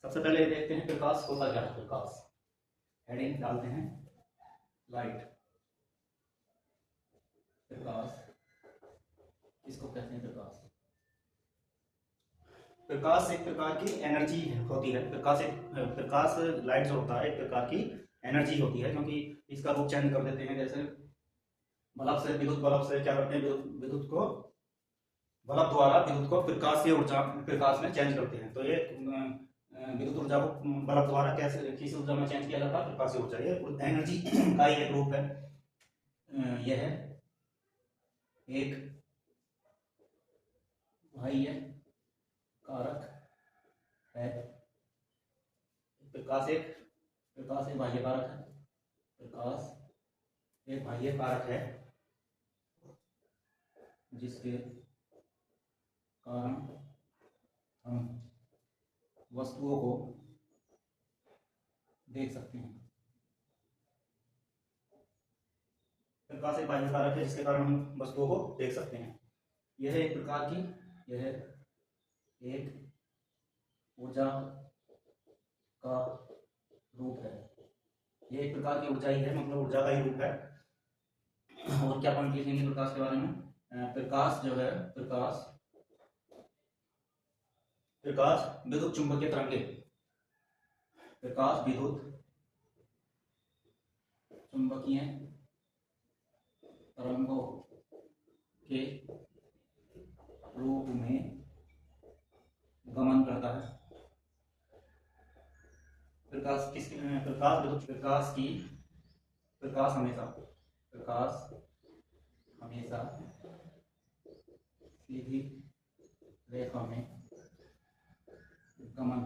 सबसे पहले देखते हैं प्रकाश होता क्या है। प्रकाश हेडिंग डालते हैं लाइट। प्रकाश किसको कहते हैं? प्रकाश एक प्रकार की एनर्जी होती है। प्रकाश लाइट जो होता है एक प्रकार की एनर्जी होती है, क्योंकि इसका रूप चेंज कर देते हैं। जैसे विद्युत बल्ब से क्या करते हैं, विद्युत को बल्ब द्वारा विद्युत को प्रकाश से ऊर्जा प्रकाश में चेंज करते हैं। तो ये विद्युत ऊर्जा को बल्ब द्वारा कैसे किस ऊर्जा में चेंज किया जाता है? प्रकाश से ऊर्जा। ये एनर्जी का ही एक रूप है। यह है एक बाह्य कारक है। प्रकाश एक बाह्य कारक है। प्रकाश एक बाह्य कारक है जिसके कारण हम वस्तुओं को देख सकते हैं। प्रकाश एक बाह्य कारक है जिसके कारण हम वस्तुओं को देख सकते हैं। यह एक प्रकार की एक ऊर्जा का रूप है। यह एक प्रकार की ऊर्जा ही है, मतलब ऊर्जा का ही रूप है। और क्या पॉइंट लिखेंगे प्रकाश के बारे में? प्रकाश जो है प्रकाश विद्युत चुंबकीय तरंगे। प्रकाश विद्युत चुंबकीय तरंगों के रूप में गमन करता है। प्रकाश हमेशा सीधी रेखा में गमन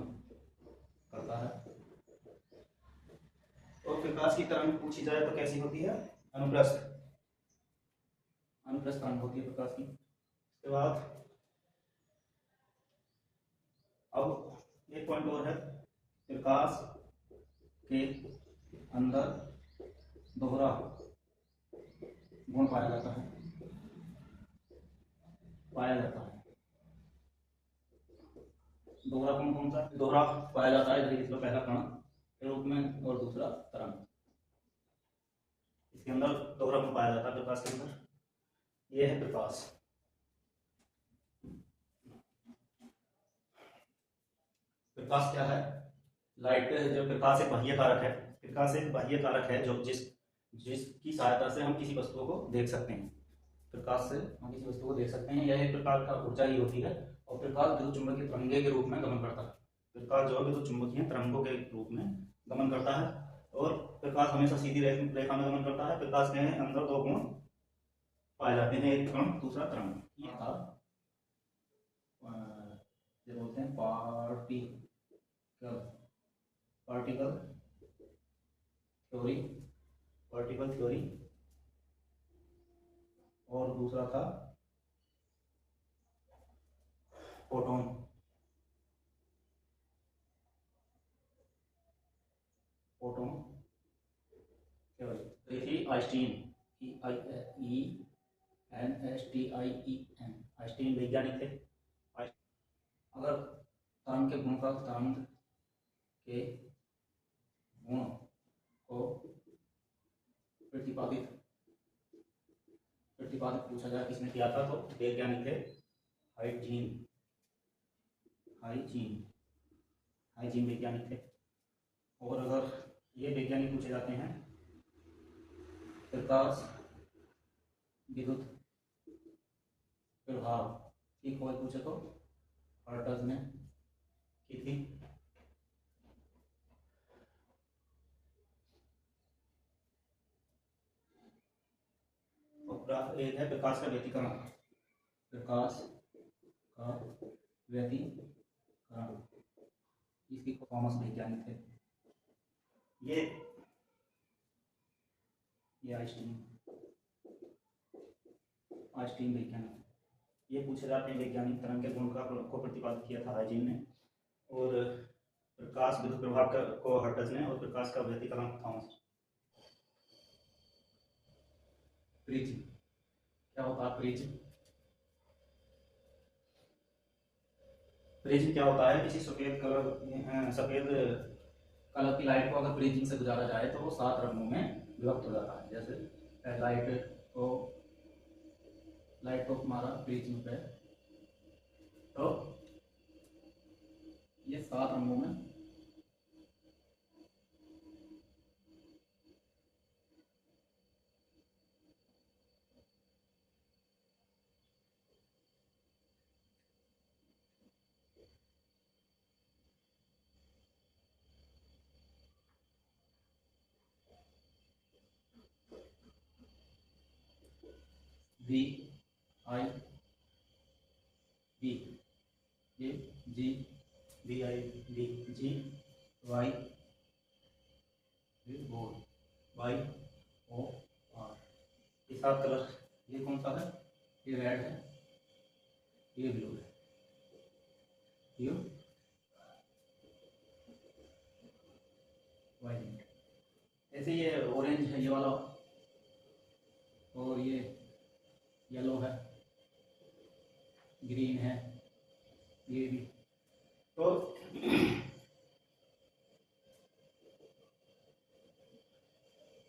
करता है। और प्रकाश की तरंग पूछी जाए तो कैसी होती है? अनुप्रस्थ तरंग होती है प्रकाश की। इसके बाद अब एक पॉइंट और है, प्रकाश के अंदर दोहरा गुण पाया जाता है। दोहरा गुण कौन सा? दोहरा पाया जाता है, जैसे इसका पहला कण के रूप में और दूसरा तरंग। इसके अंदर दोहरा गुण पाया जाता है प्रकाश के अंदर। यह है प्रकाश। प्रकाश क्या है? लाइट जो प्रकाश एक बाह्य कारक है। प्रकाश एक बाह्य कारक है जो जिसकी सहायता से हम किसी वस्तु को देख सकते हैं। प्रकाश से हम किसी वस्तु को देख सकते हैं। यह एक प्रकार का ऊर्जा ही होती है। और प्रकाश विद्युत चुंबकीय तरंगे के रूप में गमन करता है। प्रकाश जो विद्युत चुंबकीय तरंगों के रूप में गमन करता है। और प्रकाश हमेशा सीधी रेखा में गमन करता है। प्रकाश के अंदर दो गुण पाए जाते हैं, एक कण दूसरा तरंग। ये था जो बोलते हैं पार्टिकल थ्योरी। और दूसरा था फोटोन थ्योरी। तो ये थी आइंस्टीन, आइंस्टीन वैज्ञानिक थे। अगर तरंग के गुण को प्रतिपादित पूछा जाए किसने किया था, तो वैज्ञानिक थे हाइजीन वैज्ञानिक थे। और अगर ये वैज्ञानिक पूछे जाते हैं प्रकाश विद्युत प्रभाव की खोज पूछे तो हर्ट्ज ने की थी। एक है प्रकाश का व्यतिकरण। इसकी थॉमस वैज्ञानिक थे। ये आइंस्टीन वैज्ञानिक। ये पूछे जाते हैं वैज्ञानिक तरंग के गुण को प्रतिपादित किया था हाइजीन ने। और प्रकाश विद्युत प्रभाव को हर्ट्ज ने। और प्रकाश का व्यतिकरण थॉमस। प्रिज्म क्या होता है? ब्रेजिंग क्या होता है? किसी सफ़ेद कलर की लाइट को अगर ब्रेजिंग से गुजारा जाए तो वो 7 रंगों में विभक्त हो जाता है। जैसे लाइट को हमारा ब्रेजिंग पे, तो ये 7 रंगों में वी आई बी, ये G V I B, G Y बोल, वाई ओ आर, ये 7 कलर। ये कौन सा है? ये रेड है, ये ब्लू है, ये वाइट। ऐसे ये ऑरेंज है ये वाला, और ये येलो है, ग्रीन है, ये भी। तो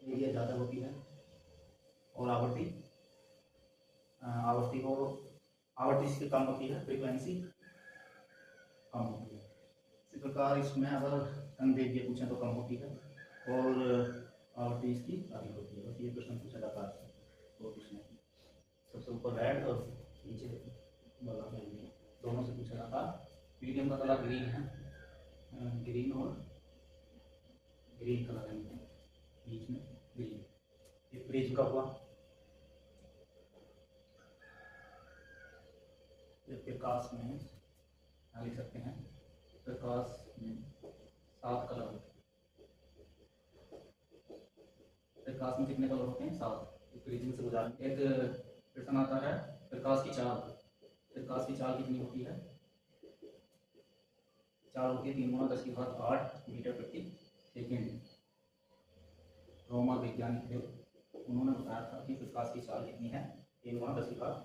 ये ज़्यादा होती है, और आवृत्ति इसकी कम होती है, फ्रीक्वेंसी कम होती है। इसी प्रकार इसमें अगर संवेग पूछें तो कम होती है, और आवृत्ति इसकी अधिक होती है। बस ये प्रश्न पूछा जाता है, और कुछ नहीं। सबसे ऊपर रेड और नीचे वाला दोनों से पूछा जाता है। मीडियम का कलर ग्रीन है, ग्रीन और ग्रीन कलर है, बीच में ग्रीन। ये ब्रिज का हुआ। प्रकाश में लिख सकते हैं, प्रकाश में 7 कलर होते हैं। प्रकाश में कितने कलर होते हैं? 7। ब्रिजिंग से गुजार एक प्रश्न आता है, प्रकाश की चाल। प्रकाश की चाल कितनी होती है? चाल होती है 3×10⁸ मीटर प्रति सेकेंड। रोमन वैज्ञानिक थे, उन्होंने बताया था कि प्रकाश की चाल कितनी है? 3×10⁸।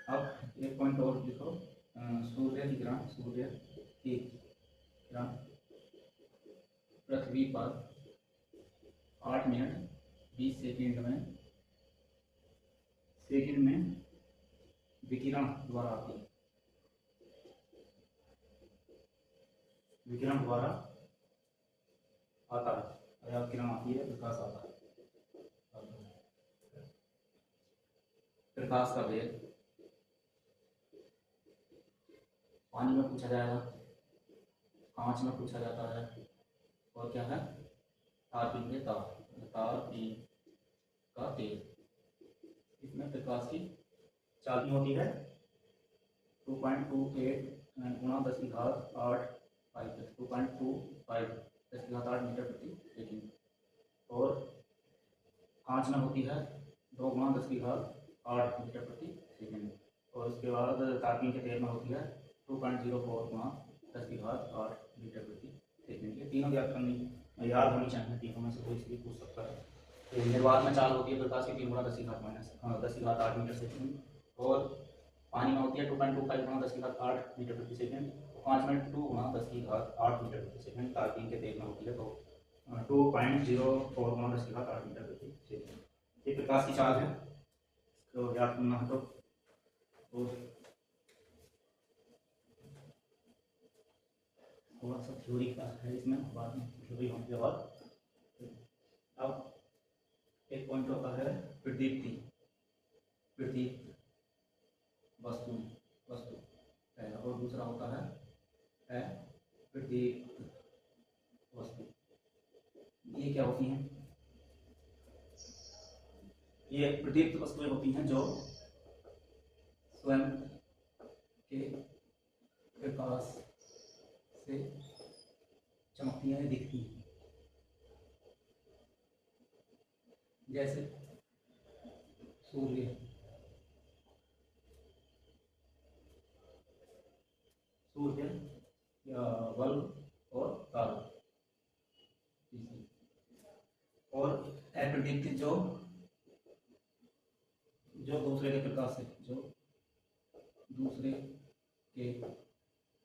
अब एक पॉइंट और लिखो, सूर्य की किरण पृथ्वी पर 8 मिनट 20 सेकेंड में विकिरण द्वारा आती है। विकिरण द्वारा आता है, या किरण आती है, प्रकाश आता है। प्रकाश का वेग पानी में पूछा जाएगा, कांच में पूछा जाता है, और क्या है? तारपीन के तारपीन का तेल। इसमें प्रकाश की चाल होती है 2.28 × 10⁸ मीटर प्रति सेकेंड, और कांच में होती है 2×10⁸ मीटर प्रति सेकेंड, और उसके बाद तारपीन के तेल में होती है 2.04 × 10⁸ मीटर प्रति सेकेंड। ये तीनों व्याकरण याद होनी चाहिए, तीनों में से कोई भी पूछ सकता है। तो निर्वात में चाल होती है प्रकाश की 3×10⁻⁸ मीटर सेकेंड, और पानी में होती है 2.25 × 10⁸ मीटर प्रति सेकेंड, 5 में 2×10⁸ मीटर प्रति सेकेंड। तारपीन के तेल में होती है तो 2.04 × 10⁸ मीटर प्रति सेकेंड। ये प्रकाश की चाल है, इसको याद करना है। तो थोड़ा सा थ्योरी का है इसमें, बाद में थ्योरी होने के बाद। अब एक पॉइंट होता है प्रदीप्ति वस्तु पहला, और दूसरा होता है प्रदीप्त वस्तु। ये क्या होती हैं? ये प्रदीप्त वस्तुएं होती हैं जो स्वयं के प्रकाश से चमकती हैं, दिखती हैं। जैसे सूर्य या बल्ब और तारा। और अप्रदीप्त जो दूसरे के प्रकाश से, जो दूसरे के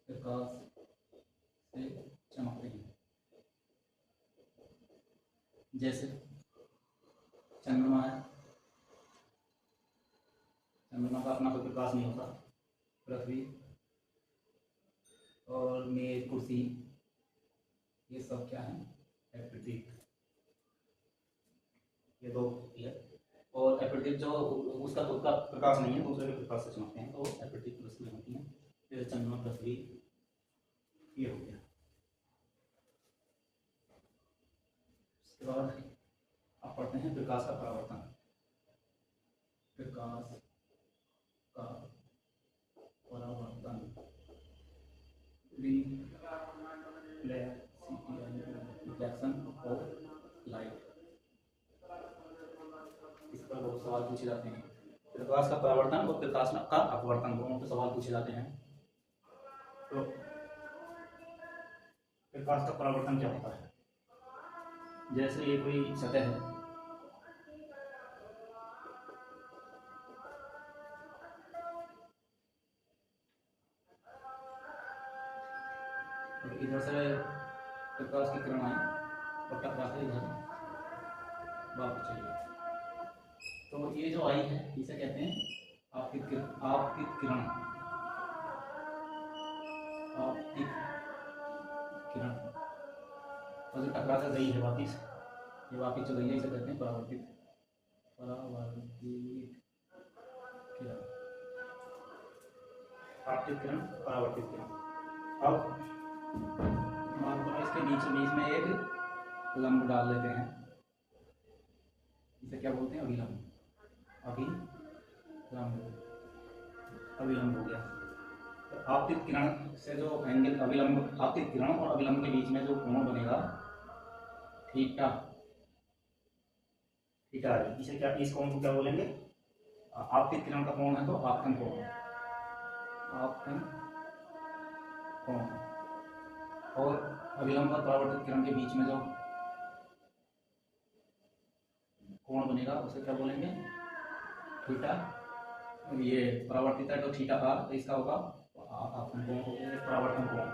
प्रकाश से चमकते हैं। जैसे चंद्रमा है, चंद्रमा का अपना कोई प्रकाश नहीं होता। पृथ्वी और मेज, कुर्सी, ये सब क्या है? एप्रिटिक। ये दो है। और एप्रिटिक जो उसका खुद का प्रकाश नहीं है, दूसरे के प्रकाश से चमकते हैं, तो एप्रिटिक वस्तुएं होती हैं। जैसे चंद्रमा, पृथ्वी, ये हो गया। उसके बाद आप पढ़ते हैं प्रकाश का परावर्तन। प्रकाश का परावर्तन, रिफ्लेक्शन ऑफ लाइट। इस पर बहुत सवाल पूछे जाते हैं। प्रकाश का परावर्तन और प्रकाश का अपवर्तन, दोनों पे सवाल पूछे जाते हैं। तो प्रकाश का परावर्तन क्या होता है? जैसे ये कोई सतह है, तो इधर से प्रकाश की किरण आई और टकरा के इधर वापस चली गई। तो ये जो आई है इसे कहते हैं आपतित किरण। आपतित किरण, आपतित किरण। और जो टकरा कर गई है वापिस, ये वापिस जो गई है इसे कहते हैं परावर्तित, परावर्तित किरण। आपतित किरण, परावर्तित किरण। अब इसके बीच में एक लंब डाल लेते हैं, इसे क्या बोलते हैं? अभिलंब। अभिलंब हो गया। तो आपतित किरण से जो एंगल अभिलंब, आपतित किरण और अभिलंब के बीच में जो कोण बनेगा थीटा, थीटा, इसे क्या, इस कोण को क्या बोलेंगे? आपतित किरण का कोण है तो आपतन कोण, आपतन कोण। और अभिलंब और परावर्तित किरण के बीच में जो कोण बनेगा उसे क्या बोलेंगे? थीटा। ये परावर्तित है तो थीटा आर, तो इसका होगा आपतन कोण हो गया, परावर्तन कोण।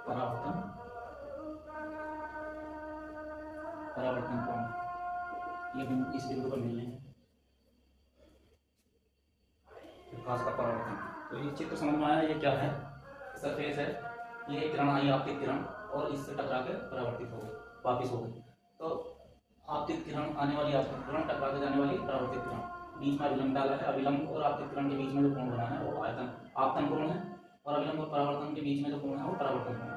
परावर्तन, परावर्तन कोण, ये बिंदु इस बिंदु पर मिलने हैं। प्रकाश का परावर्तन, तो ये चित्र समझ में आया? ये क्या है? सरफेस है, ये किरण आई आपतित किरण और इससे टकरा के परावर्तित हो गई, वापिस हो गई। तो आपतित किरण आने वाली आपतित किरण, टकरा के जाने वाली परावर्तित किरण, बीच में अभिलंब डाला है। अभिलंब और आपतित किरण के बीच में जो कोण बना है वो आपतन कोण है, और अभिलंब और परावर्तन के बीच में जो कोण है वो परावर्तन कोण है।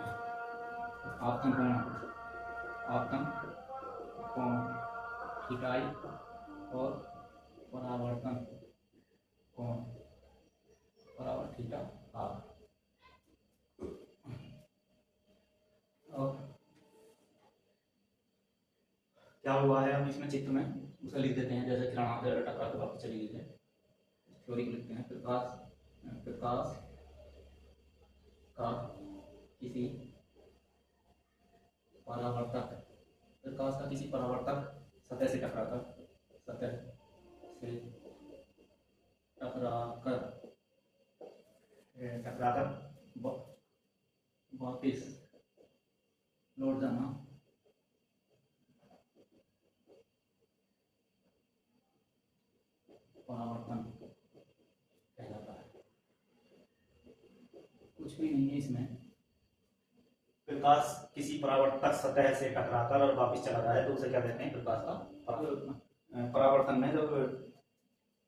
आपतन कोण, आपतन कोण थीटा आई और परावर्तन कोण, परावर्तन थीटा आर। और क्या हुआ है अब इसमें चित्र में, उसे लिख देते हैं। जैसे किरण आकर टकरा के वापस चली गई है, थ्योरी को लिखते हैं। प्रकाश, प्रकाश का किसी परावर्तक, प्रकाश का किसी परावर्तक सतह से टकराकर, सतह से टकराकर, टकराकर वापिस लौट जाना परावर्तन कहलाता है। कुछ भी नहीं है इसमें। प्रकाश किसी परावर्तक सतह से टकराकर और वापस चला जाए तो उसे क्या कहते हैं? प्रकाश का परावर्तन में जब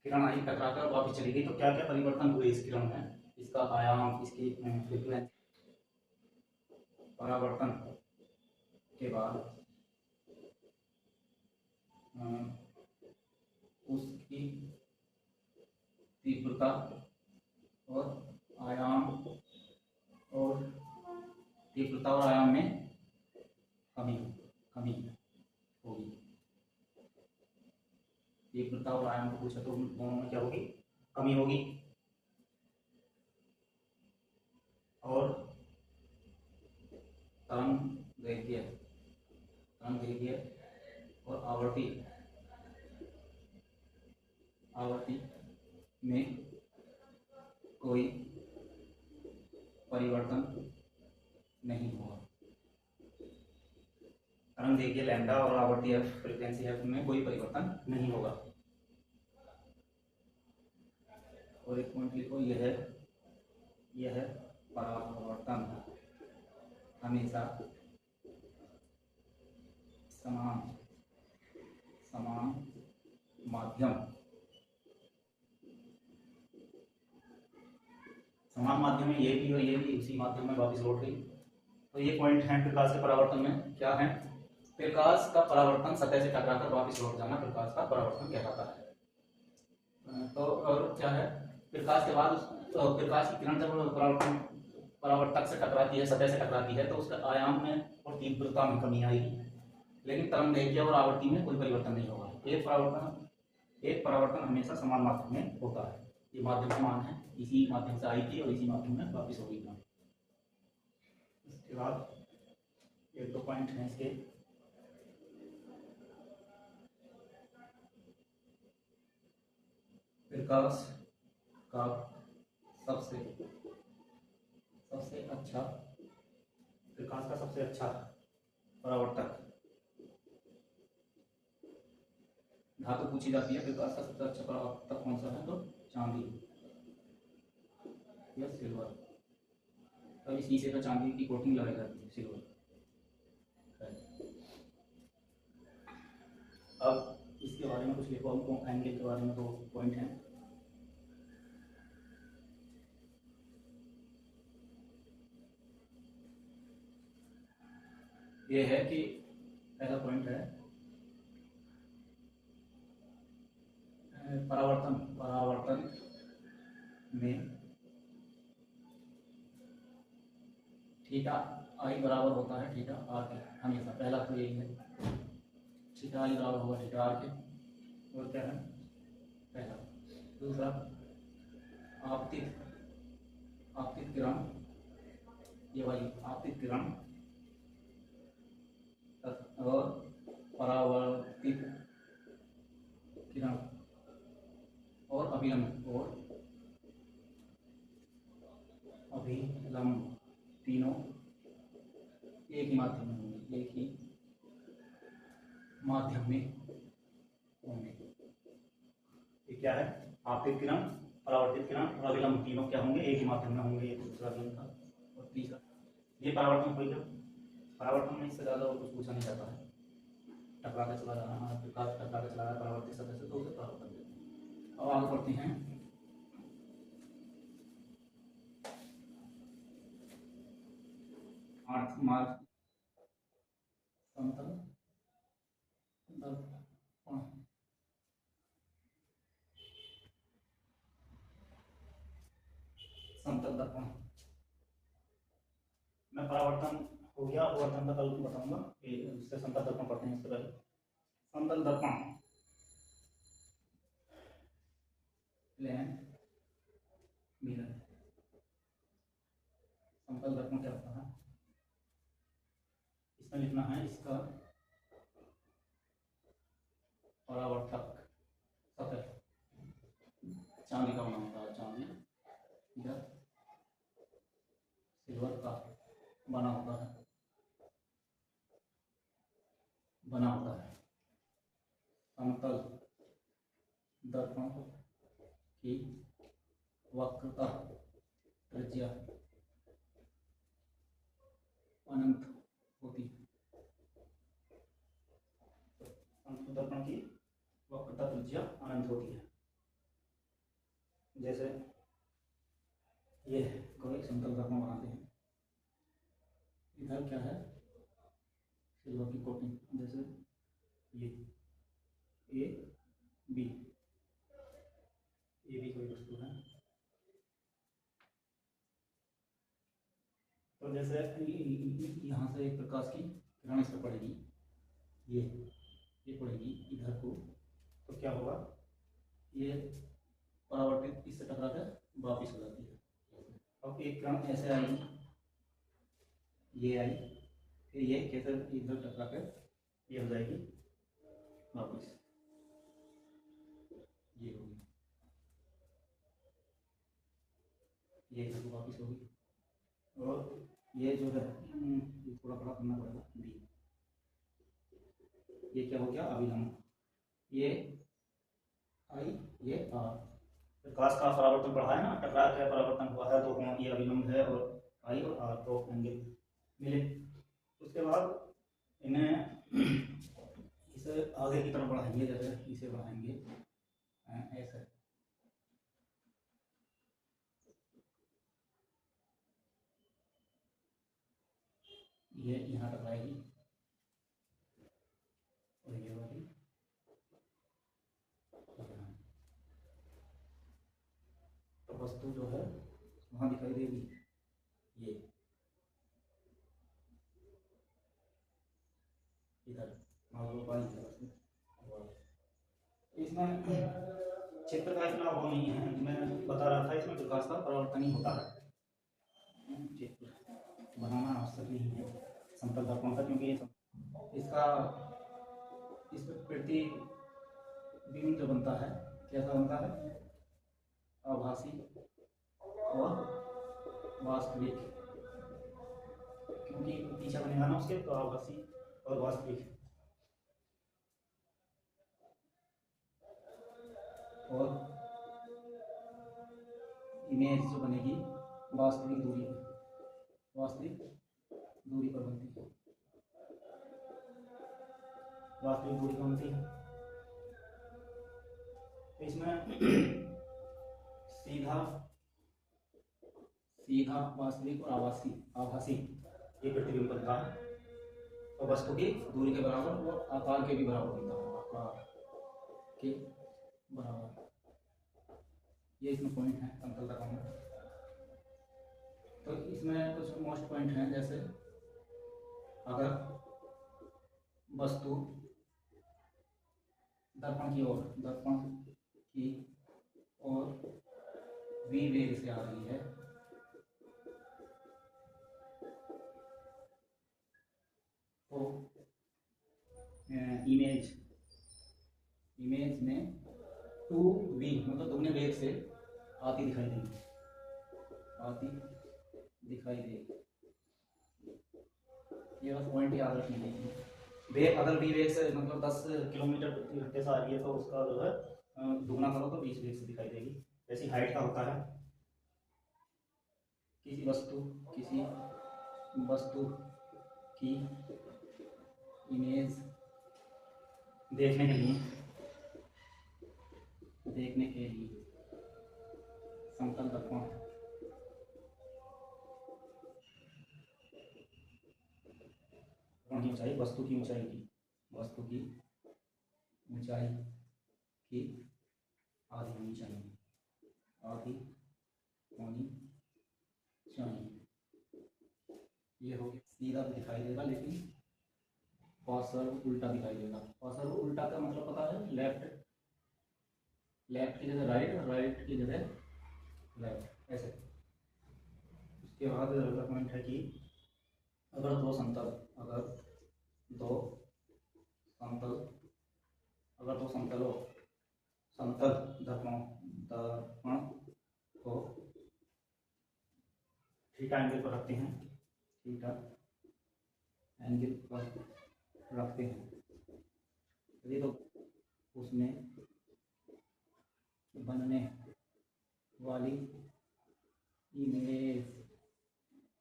किरण आई, टकराकर और वापस चली गई, तो क्या क्या परिवर्तन हुए इस किरण में? इसका आयाम, इसकी फ्रीक्वेंसी। परावर्तन के बाद उसकी तीव्रता और आयाम, और तीव्रता और आयाम में कमी होगी। तीव्रता और आयाम को पूछा तो दोनों में क्या होगी? कमी होगी। और तरंग दैर्घ्य, तरंग दैर्घ्य और आवर्ती में कोई परिवर्तन नहीं होगा। तरंग देखिए लैम्डा और आवृत्ति एफ, फ्रीक्वेंसी एफ में कोई परिवर्तन नहीं होगा। और एक पॉइंट लिखो, यह है परावर्तन हमेशा समान माध्यम में ये भी और ये भी उसी माध्यम में वापस लौट गई। तो ये पॉइंट है प्रकाश के परावर्तन में। क्या है? प्रकाश का परावर्तन सतह से टकराकर वापस लौट जाना प्रकाश का परावर्तन कहलाता है। तो और क्या है? प्रकाश के बाद प्रकाश की किरण जब परावर्तक से टकराती है, सतह से टकराती है, तो उसका आयाम में और तीव्रता में कमी आएगी, लेकिन तरंगदैर्घ्य और आवृत्ति में कोई परिवर्तन नहीं होगा। एक परावर्तन हमेशा समान माध्यम में होता है। ये माध्यम समान है, इसी माध्यम से आई थी और इसी माध्यम में वापस होगी। इसके बाद एक दो पॉइंट हैं इसके। प्रकाश का सबसे अच्छा परावर्तक धातु पूछी जाती है। प्रकाश का सबसे अच्छा परावर्तक कौन सा है? तो चांदी या सिल्वर। तब इस शीशे पर चांदी की कोटिंग लगाई जाती है, सिल्वर। अब इसके बारे में कुछ लिखो, हमको एंगल के बारे में दो पॉइंट हैं। ये है कि पहला पॉइंट है परावर्तन में थीटा आई बराबर होता है थीटा आर के, हमेशा। पहला तो यही है, थीटा आई बराबर होगा थीटा आर के। और क्या है? पहला। दूसरा, आपतित किरण, ये वाली आपतित किरण और परावर्तित किरण और अभिलंब तीनों एक ही माध्यम में होंगे। ये क्या है? आपतित किरण, परावर्तित किरण और अभिलंब तीनों क्या होंगे? एक ही माध्यम में होंगे। ये दूसरा नियम था। और तीसरा, ये परावर्तन कोई परावर्तन में इससे ज्यादा और कुछ पूछा नहीं जाता है। टकरा के चला जाना, प्रकाश टकरा के चला रहा है परावर्तित सतह से, तो उसे परावर्तन देते हैं। अब आगे बढ़ते हैं। 8 मार्च समतल दर्पण में परावर्तन हो गया। अपवर्तन का कल बताऊंगा, इससे समतल दर्पण पढ़ते हैं। इससे पहले समतल दर्पण, प्लेन मिरर। समतल दर्पण क्या होता है? इसमें लिखना है इसका परावर्तक सतह चांदी का बना होता है, चांदी या सिल्वर का बना होता है। समतल दर्पण की वक्रता त्रिज्या अनंत होती है। समतल दर्पण की वक्रता त्रिज्या अनंत होती है। जैसे ये कोई समतल दर्पण बनाते हैं, इधर क्या है? सिल्वर की कोटिंग। जैसे ये ए बी कोई वस्तु है। तो जैसे यहाँ से एक प्रकाश की किरण इस पर पड़ेगी, ये पड़ेगी इधर को, तो क्या होगा? ये परावर्तित इससे टकरा कर वापिस हो जाती है। अब एक किरण ऐसे आई, ये आई, फिर ये कैसे इधर टकरा कर ये हो जाएगी वापिस, ये होगी, ये इधर को वापिस होगी। और ये जो है ये थोड़ा बड़ा करना पड़ेगा डी, ये क्या हो गया अभिलंब, ये आई ये आर। प्रकाश का परावर्तन बढ़ा है ना, टकरा के परावर्तन हुआ है तो कोण ये अभिलंब है और आई और आर तो एंगल मिले। उसके बाद इन्हें इसे आगे की तरफ बढ़ाएंगे, जैसे इसे बढ़ाएंगे ऐसे, ये यहाँ तक आएगी और ये वाली तो वस्तु जो है वहाँ दिखाई देगी, ये इधर इसमें क्षेत्र का इतना वो नहीं है, मैं बता रहा था इसमें प्रकाश का परावर्तन ही होता है, चित्र बनाना आवश्यक नहीं है समतल दर्पण का, क्योंकि इसका इस प्रतिबिंब जो बनता है कैसा बनता है, आभासी और वास्तविक, क्योंकि पीछे बनेगा ना उसके, तो आभासी और वास्तविक, और इमेज जो बनेगी वास्तविक दूरी पर बनती है, वास्तविक दूरी पर बनती है। तो इसमें सीधा वास्तविक और आभासी ये प्रतिबिंब बनता है, और वस्तु की दूरी के बराबर और आकार के भी बराबर बनता है, आकार के बराबर। ये इसमें पॉइंट है समतल दर्पण में। तो इसमें कुछ मोस्ट पॉइंट हैं, जैसे अगर वस्तु दर्पण की ओर v वेग से आ रही है तो इमेज में 2v मतलब दुगने वेग से आती दिखाई देगी, ये बस पॉइंट याद रखनी चाहिए। वेग अगर v वेग से मतलब 10 किलोमीटर प्रति घंटे से आ रही है तो उसका जो है दुगना करो तो 20 वेग से दिखाई देगी। ऐसी हाइट का होता है, किसी वस्तु की इमेज देखने के लिए समतल दर्पण की ऊंचाई, वस्तु की ऊंचाई की आधी होनी चाहिए, ये हो गया। सीधा दिखाई देगा लेकिन पार्श्व उल्टा दिखाई देगा। पार्श्व उल्टा का मतलब पता है, लेफ्ट की जगह राइट और राइट की जगह लेफ्ट, ऐसे। उसके बाद अगला पॉइंट है कि अगर दो समतल समतल दर्पण को थीटा एंगल पर रखते हैं, यदि तो उसमें बनने वाली इमेज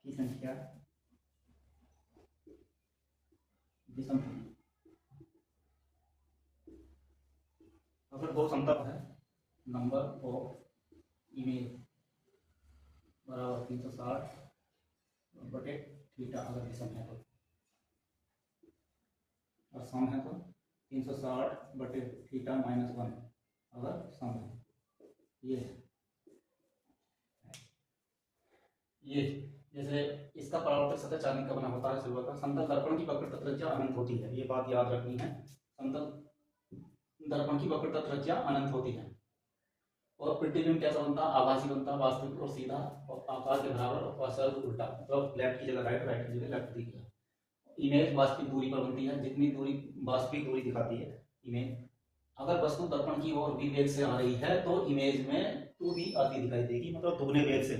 की संख्या विषम है। अगर दो समतल है, नंबर ऑफ इमेज बराबर 360 बटे थीटा, अगर विषम है तो, और सम है तो 360 बटे थीटा -1 अगर सम है। ये जैसे इसका परावर्तक सतह चांदी का बना होता है, सिल्वर का। समतल दर्पण की वक्रता त्रिज्या अनंत होती है, ये बात याद रखनी है। समतल दर्पण की वक्रता त्रिज्या अनंत होती है, और प्रतिबिंब कैसा बनता है, आभासी बनता है, वास्तविक और सीधा, और आकार के बराबर और पार्श्व उल्टा, मतलब लेफ्ट की जगह राइट, राइट की जगह लेफ्ट दिखेगा। इमेज वास्तविक दूरी पर बनती है, जितनी दूरी वास्तविक दूरी दिखाती है इमेज। अगर वस्तु दर्पण की ओर v वेग से आ रही है तो इमेज में 2v आती दिखाई देगी, मतलब दुगने वेग से।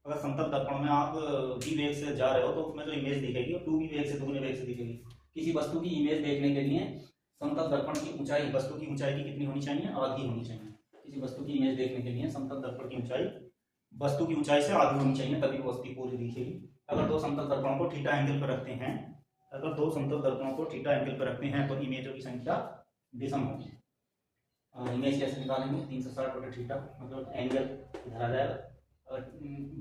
अगर समतल दर्पण में आप v वेग से जा रहे हो तो उसमें जो इमेज दिखेगी वो 2v वेग से दुगने वेग से दिखेगी। किसी वस्तु की इमेज देखने के लिए समतल दर्पण की ऊंचाई, वस्तु की ऊंचाई की कितनी होनी चाहिए? आधी होनी चाहिए। किसी वस्तु की इमेज देखने के लिए समतल दर्पण की ऊंचाई वस्तु की ऊंचाई से आधी होनी चाहिए, तभी वस्तु पूरी दिखेगी। अगर दो समतल दर्पणों को थीटा एंगल पर रखते हैं, अगर दो समतल दर्पणों को थीटा एंगल पर रखते हैं तो इमेजों की संख्या विषम होगी। इमेज कैसे निकालेंगे? 360 बटे थीटा, मतलब एंगल इधर आ जाएगा, और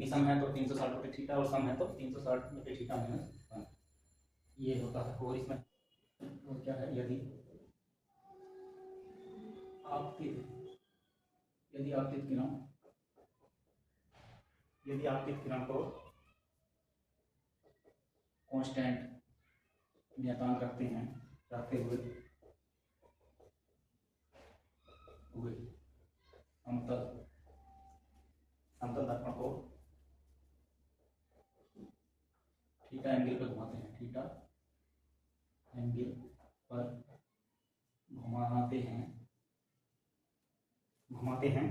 विषम है तो 360 बटे थीटा और सम है तो 360 बटे थीटा माइनस 1, ये होता है। और इसमें और क्या है, यदि आपतित किरण को कांस्टेंट नियतांक रखते हुए समतल दर्पण को थीटा एंगल पर घुमाते हैं, थीटा एंगल पर घुमाते हैं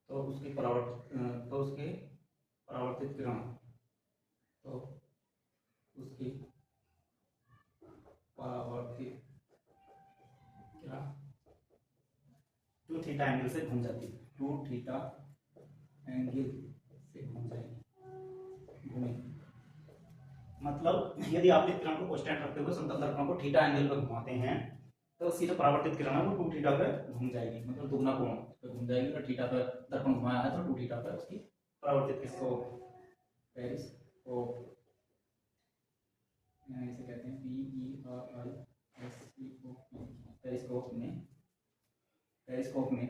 तो उसके परावर्तित किरण टू थीटा एंगल से घूम जाती है, टू थीटा एंगल से घूम जाएगी। मतलब यदि आप इस किरण को कांस्टेंट रखते हुए समतल दर्पण को थीटा एंगल पर घुमाते हैं तो उसकी जो परावर्तित किरण है वो टू थीटा पर घूम जाएगी, मतलब दुगना कोण पर घूम जाएगी। और थीटा पर दर्पण घुमाया है तो टू थीटा पर उसकी परावर्तित पेरिस्कोप इसे कहते हैं PERISCOP। पेरिस्कोप में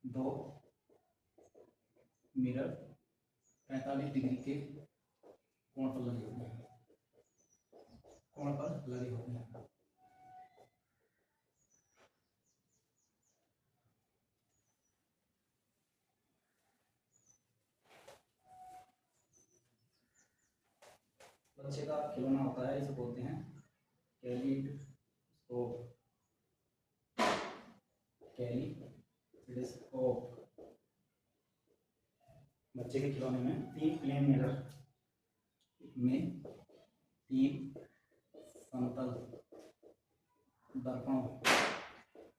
दो मिरर 45 डिग्री के कोण पर लगे होते हैं, बच्चे का खिलौना होता है, इसे बोलते हैं कैलिडोस्कोप। बच्चे के खिलौने में 3 प्लेन मिरर में 3 समतल दर्पणों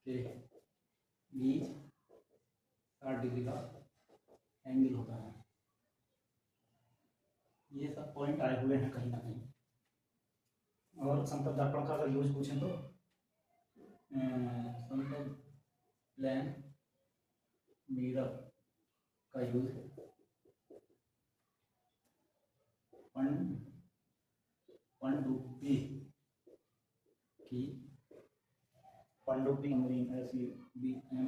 के बीच 60 डिग्री का एंगल होता है। ये सब पॉइंट आए हुए हैं कहीं ना कहीं। और समतल दर्पण का अगर यूज पूछें तो समतल प्लेन मिरर का यूज पनडुब्बी SUBM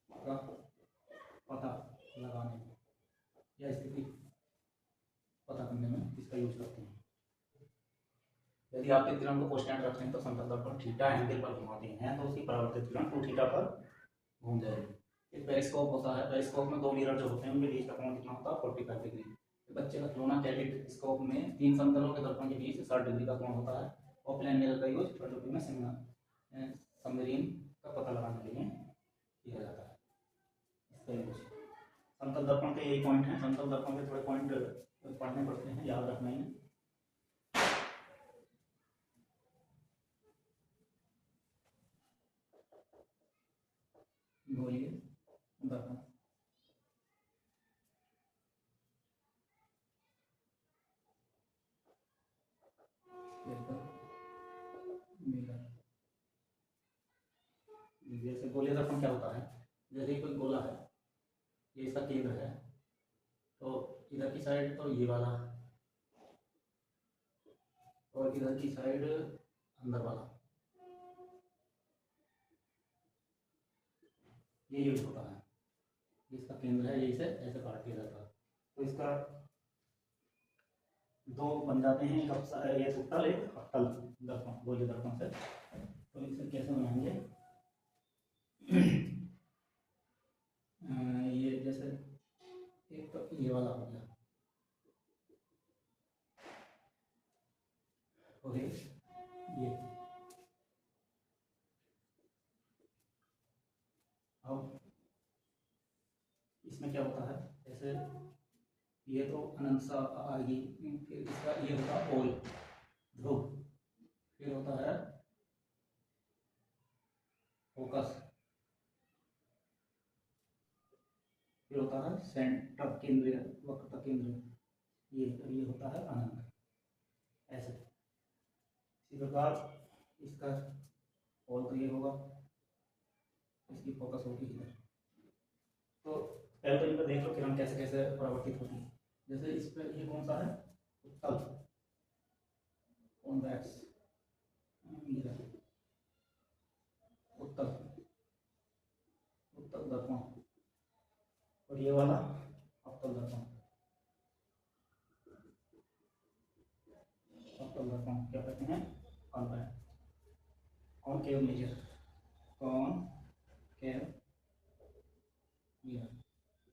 का पता लगाने या स्थिति पता करने में इसका यूज करते हैं। यदि आप इस किरण को कांस्टेंट रखते हैं तो समतल दर्पण थीटा एंगल पर घुमाते हैं तो उसकी परावर्तित किरण टू थीटा पर घूम जाएगी। एक पेरिस्कोप होता है, पेरिस्कोप में दो मिरर जो होते हैं उनके बीच का कोण कितना होता है? 45 डिग्री। बच्चे का खिलौना कैलिडोस्कोप में 3 समतलों के दर्पण के बीच 60 डिग्री का कोण होता है। और प्लेन मिरर का यूज पनडुब्बी में सबमरीन का पता लगाने के लिए किया जाता है। इसका यूज समतल दर्पण के यही पॉइंट हैं। समतल दर्पण के थोड़े पॉइंट पढ़ने पड़ते हैं, याद रखना ही। गोलीय दर्पण, जैसे गोलीय दर्पण क्या होता है? जैसे कोई गोला है, ये इसका केंद्र है, तो इधर की साइड तो ये वाला और इधर की साइड अंदर वाला, ये यूज होता है। इसका केंद्र है, ये इसे ऐसे काट दिया जाता है तो इसका दो बन जाते हैं, एक उत्तल एक अवतल दर्पण, गोलीय दर्पण से। तो इसे कैसे बनाएंगे? ये जैसे एक तो ये वाला हो गया और ये ये तो अनंत सा आएगी। फिर इसका ये होता है पोल, ध्रुव। फिर होता है फोकस। फिर होता है सेंटर, केंद्रीय, वक्रता केंद्र। ये होता है अनंत। ऐसे इसी प्रकार इसका पोल तो ये होगा, इसकी फोकस होगी इधर। तो पहले तो इनको देख लो, फिर हम कैसे कैसे परावर्तित होती है। जैसे इस पर ये कौन सा है, उत्तल, कॉन्वेक्स, उत्तल, उत्तल दर्पण। और ये वाला अवतल दर्पण। अवतल दर्पण क्या कहते हैं, कॉनकेव मेजर, कॉनकेव मिरर,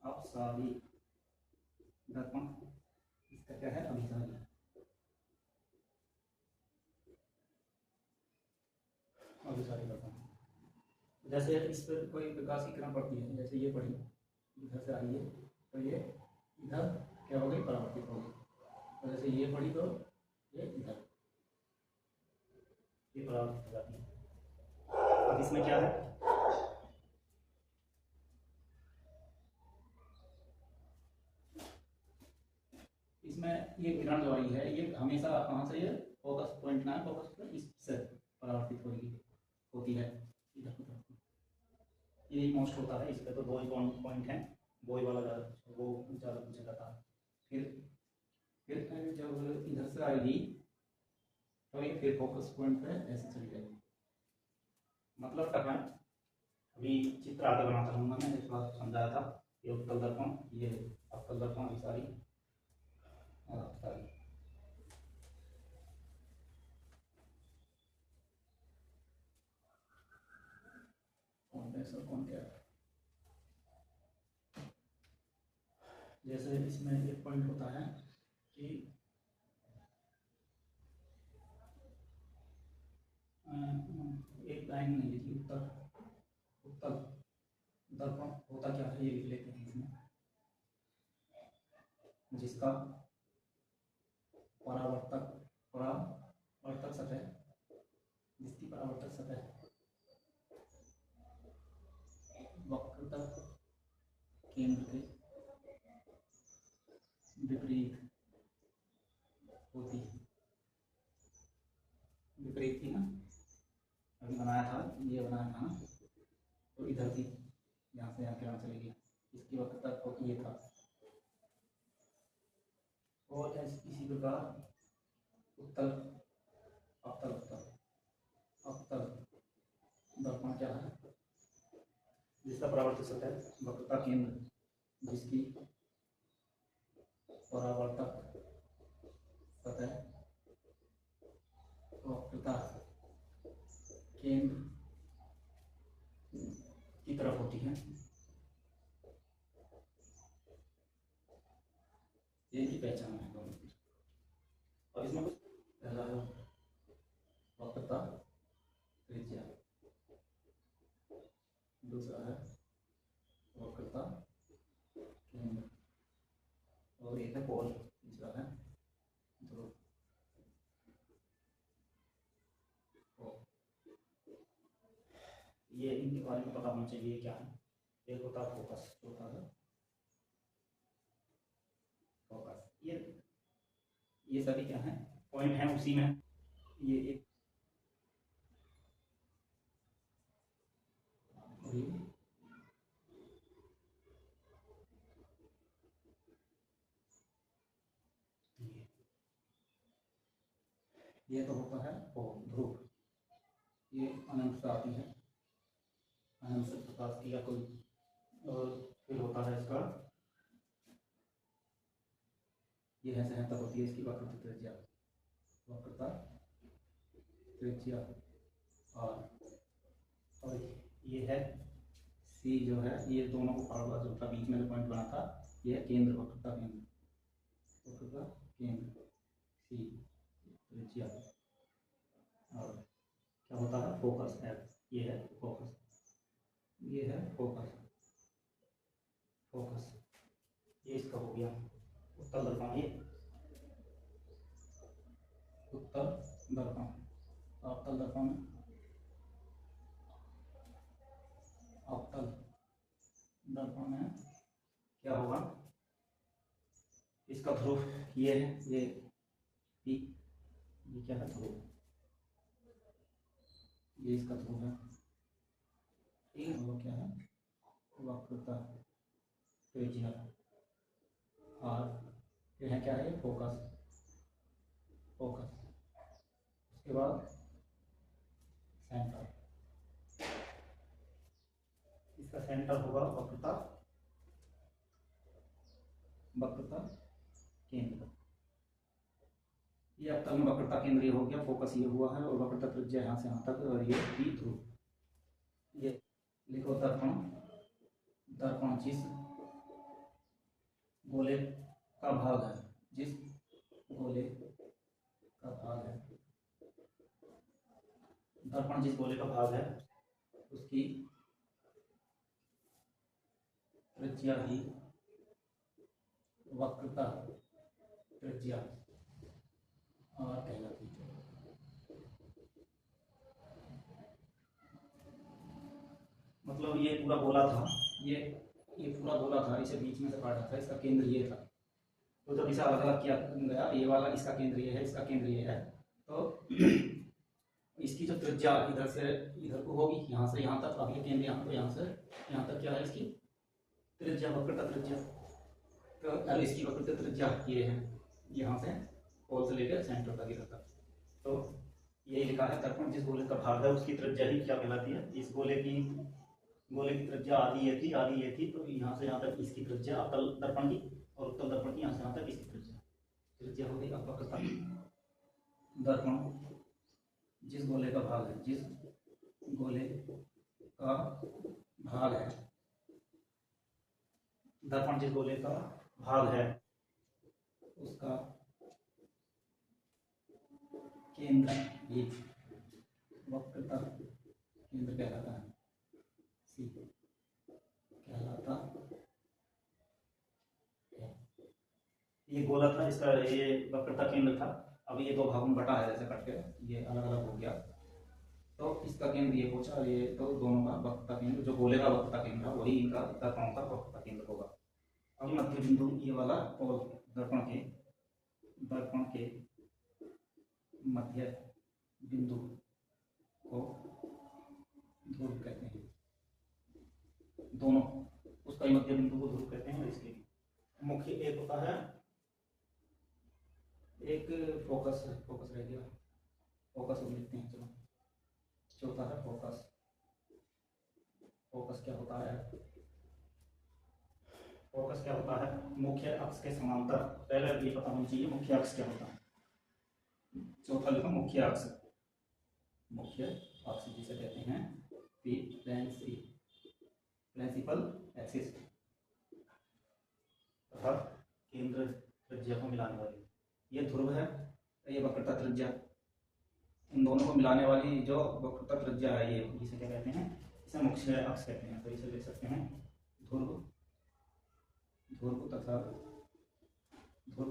अपसारी दर्पण। इसका क्या है, अभिसारी। अभिसारी दर्पण। जैसे इस पर कोई प्रकाश की किरण पड़ती है, जैसे ये पड़ी, इधर से आई है तो ये इधर क्या हो गई, परावर्तित हो गई। और जैसे ये पड़ी तो ये इधर, ये परावर्तित हो जाती है। अब इसमें क्या है, इसमें ये किरण जो आई है, ये हमेशा कहाँ से, ये फोकस पॉइंट ना है, फोकस पर इससे परावर्तित होती है इधर की तरफ। यही मोस्ट होता है। इस पर तो दो ही पॉइंट हैं, बोई वाला वो ज़्यादा पूछा जाता है। फिर जब इधर से आएगी तो ये फिर फोकस पॉइंट पे ऐसे चली जाएगी। मतलब क्या है, अभी चित्र आगे बनाता रहूँगा मैं, इस बार समझाया था। ये उत्तल दर्पण, ये अवतल दर्पण, अभिसारी और अपसारी। कॉन्वेक्स और कॉनकेव। जैसे इसमें एक पॉइंट होता है कि एक लाइन नहीं लिखी, उत्तल दर्पण होता क्या है, ये लिख लेते हैं इसमें। जिसका परावर्तक सतह, जिसकी परावर्तक सतह वक्रता केंद्र के विपरीत होती है। विपरीत थी ना, अभी बनाया था, ये बनाया था ना, तो इधर थी, यहाँ से यहाँ किरण चलेगी, इसकी वक्रता को ये था। और इसी प्रकार उत्तल, अवतल, अवतल दर्पण क्या है, जिसका परावर्तक सतह वक्रता केंद्र, जिसकी परावर्तक सतह वक्रता केंद्र की तरफ होती है। ये की पहचान है दोनों की। और इसमें कुछ पहला है वक्रता त्रिज्या, दूसरा है वक्रता केंद्र, और एक है पोल, तीसरा है ध्रुव। ये इनके बारे में पता होना चाहिए क्या है। एक होता है फोकस, होता है फोकस। ये सभी क्या है, पॉइंट हैं उसी में। ये एक ये तो होता है ध्रुव। ये अनंत से आती है, अनंत से प्रकाश की या कोई। और फिर होता है इसका, ये है सहायता होती है इसकी वक्रता त्रिज्या, वक्रता त्रिज्या। और ये है सी जो है, ये दोनों को फार्मूला जो था बीच में जो पॉइंट बना था, ये केंद्र, वक्रता केंद्र, वक्रता केंद्र सी त्रिज्या। और क्या होता है, फोकस एफ, ये है फोकस, ये है फोकस, फोकस ये इसका हो गया। उत्तल दर्पण, ये उत्तल दर्पण। अवतल दर्पण में अवतल दर्पण में क्या होगा, इसका ध्रुव ये है, ये क्या है, ध्रुव, ये इसका ध्रुव है, ये वो क्या है, वक्रता त्रिज्या, और ये है क्या है, फोकस, उसके बाद सेंटर, इसका सेंटर होगा वक्रता केंद्र। ये अब तक में वक्रता केंद्र हो गया, फोकस ये हुआ है, और वक्रता त्रिज्या यहाँ से यहाँ तक, और ये भी ध्रुव। ये लिखो दर्पण जिस गोले का भाग है, जिस गोले का भाग है, दर्पण जिस गोले का भाग है उसकी त्रिज्या ही वक्रता त्रिज्या और कहलाती है। मतलब ये पूरा गोला था, ये पूरा गोला था, इसे बीच में से काटा था, इसका केंद्र ये था। तो जब इसे अलग अलग किया गया, ये वाला इसका केंद्र ये है, इसका केंद्र ये है, तो इसकी जो त्रिज्या इधर से इधर को होगी, यहाँ से यहाँ तक, अब ये केंद्र यहाँ, तो यहाँ से यहाँ तक क्या है इसकी त्रिज्या, वक्रता त्रिज्या। तो इसकी वक्रता त्रिज्या ये है, यहाँ से पोल से लेकर सेंटर तक इधर तक। तो यही लिखा है, दर्पण जिस गोले का भाग है उसकी त्रिज्या ही क्या कहलाती है। इस गोले की त्रिज्या आधी ये थी, तो यहाँ से यहाँ तक इसकी त्रिज्या अवतल दर्पण की, और उत्तल दर्पण की यहाँ से यहाँ तक इसकी त्रिज्या हो गई। अब वक्रता दर्पण जिस गोले का भाग है, जिस गोले का भाग है, दर्पण जिस गोले का भाग है उसका केंद्र ये वक्रता केंद्र कहलाता है, सी कहलाता है। ये गोला था, इसका ये वक्रता केंद्र था। अब ये दो भागों में बटा है, जैसे कट के ये अलग अलग हो गया, तो इसका केंद्र ये पहुंचा, और ये तो दोनों का वक्रता केंद्र, जो गोले का वक्रता केंद्र है वही इनका दर्पणों का वक्रता केंद्र होगा। अब मध्य बिंदु ये वाला पोल दर्पण के मध्य बिंदु को ध्रुव कहते हैं। दोनों उसका ही मध्य बिंदु को ध्रुव कहते हैं। इसके मुख्य एक होता है, एक फोकस रह गया, फोकस लिखते हैं, चलो। चौथा है फोकस। फोकस क्या होता है, फोकस क्या होता है, मुख्य अक्ष के समांतर। पहले ये पता होना चाहिए मुख्य अक्ष क्या होता है। चौथा लिखो मुख्य अक्ष, जिसे कहते हैं प्रिंसिपल एक्सिस, तथा केंद्र त्रिज्या को मिलाने वाली, ये ध्रुव है, ये वक्रता त्रिज्या। इन दोनों को मिलाने वाली जो वक्रता त्रिज्या है, ये इसे क्या कहते हैं, इसे मुख्य अक्ष कहते हैं। तो इसे लिख सकते हैं ध्रुव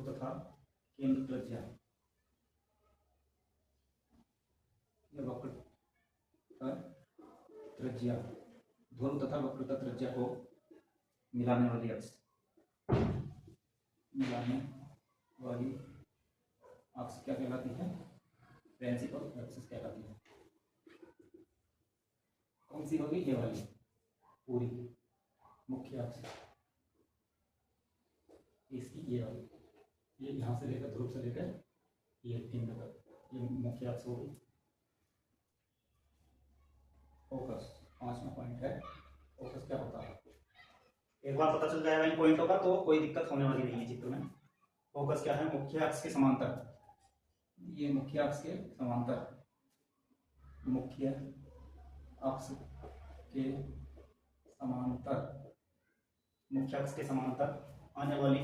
तथा केंद्र त्रिज्या। ये वक्रता त्रिज्या, ध्रुव तथा वक्रता त्रिज्या को मिलाने वाली अक्ष, क्या कहलाती है, प्रिंसिपल एक्सिस कहलाती है। कौन सी होगी, ये वाली पूरी मुख्य अक्ष, इसकी ये वाली, ये यहाँ से लेकर ध्रुव से लेकर ये केंद्र तक, ये मुख्य अक्ष होगी। फोकस 5वां पॉइंट है, फोकस क्या होता है। एक बार पता चल जाएगा इन पॉइंटों का तो कोई दिक्कत होने वाली नहीं है चित्र में। फोकस क्या है, मुख्य अक्ष के समांतर, ये मुख्य अक्ष के समांतर, मुख्य अक्ष के समांतर आने वाली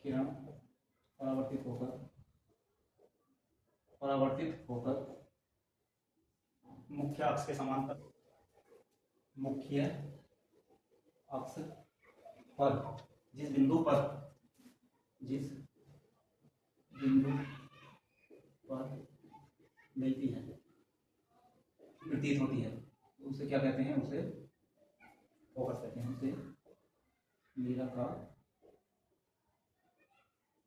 किरण परावर्तित होकर मुख्य अक्ष के समांतर, मुख्य अक्ष पर जिस बिंदु पर मिलती है, प्रतीत होती है, उसे क्या कहते हैं? उसे फोकस कहते हैं। उसे निराकार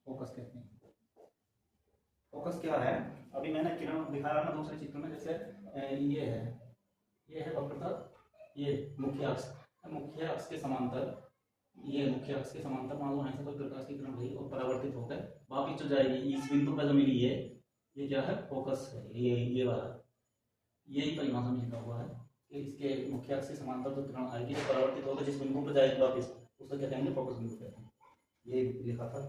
फोकस कहते हैं। फोकस क्या है? अभी मैंने किरण दिखाया ना दूसरे चित्र में, जैसे ये है वक्रता, ये मुख्य अक्ष के समांतर, ये मुख्य अक्ष के समांतर मान लो ऐसे कोई प्रकाश की किरण गई और परावर्तित होकर वापिस चल जाएगी। इस बिंदु पर जो मिली है, ये क्या है? फोकस है। ये वाला, यही परिभाषा में लिखा हुआ है कि इसके मुख्य अक्ष के समांतर जो किरण आएगी, जो परावर्तित होकर जिस बिंदु पर जाएगी वापिस, उसको क्या कहेंगे? फोकस बिंदु कहते हैं। ये लिखा था।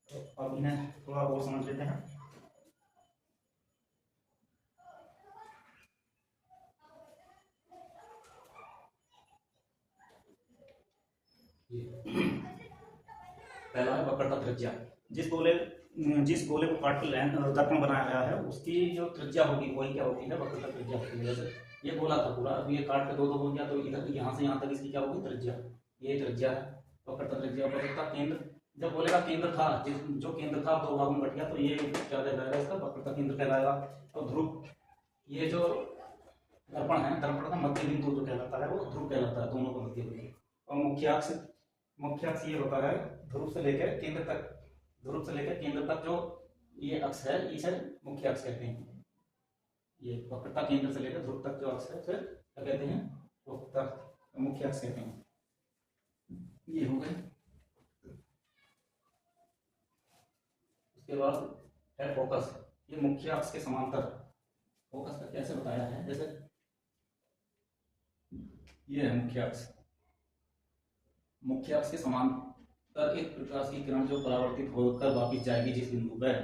तो अब इन्हें थोड़ा और समझ लेते हैं। पहला है वक्रता त्रिज्या। जिस गोले को काट कर दर्पण बनाया गया है, उसकी जो त्रिज्या होगी वही क्या होती है? वक्रता त्रिज्या होती है। जैसे ये गोला था पूरा, अब ये काट के दो हो गया, तो इधर यहाँ से यहाँ तक इसकी क्या होगी? त्रिज्या। ये त्रिज्या है वक्रता त्रिज्या। वक्रता केंद्र, जब गोले का केंद्र था, जो केंद्र था दो भागों में कट गया, तो ये क्या कहलाएगा? इसका वक्रता केंद्र कहलाएगा। और ध्रुव, ये जो दर्पण है, दर्पण का मध्य बिंदु जो कहलाता है वो ध्रुव कहलाता है, दोनों का मध्य बिंदु। और मुख्य अक्ष ये होता है ध्रुव से लेकर केंद्र तक जो ये अक्ष है, इसे मुख्य अक्ष कहते हैं। ये वक्रता केंद्र से लेकर ध्रुव तक जो अक्ष है, फिर क्या कहते हैं? मुख्य अक्ष कहते हैं। ये हो गए। उसके बाद है फोकस। ये मुख्य अक्ष के समांतर। फोकस का कैसे बताया है? जैसे ये है मुख्य अक्ष के समांतर एक प्रकाश की किरण जो परावर्तित होकर वापस जाएगी जिस बिंदु पर,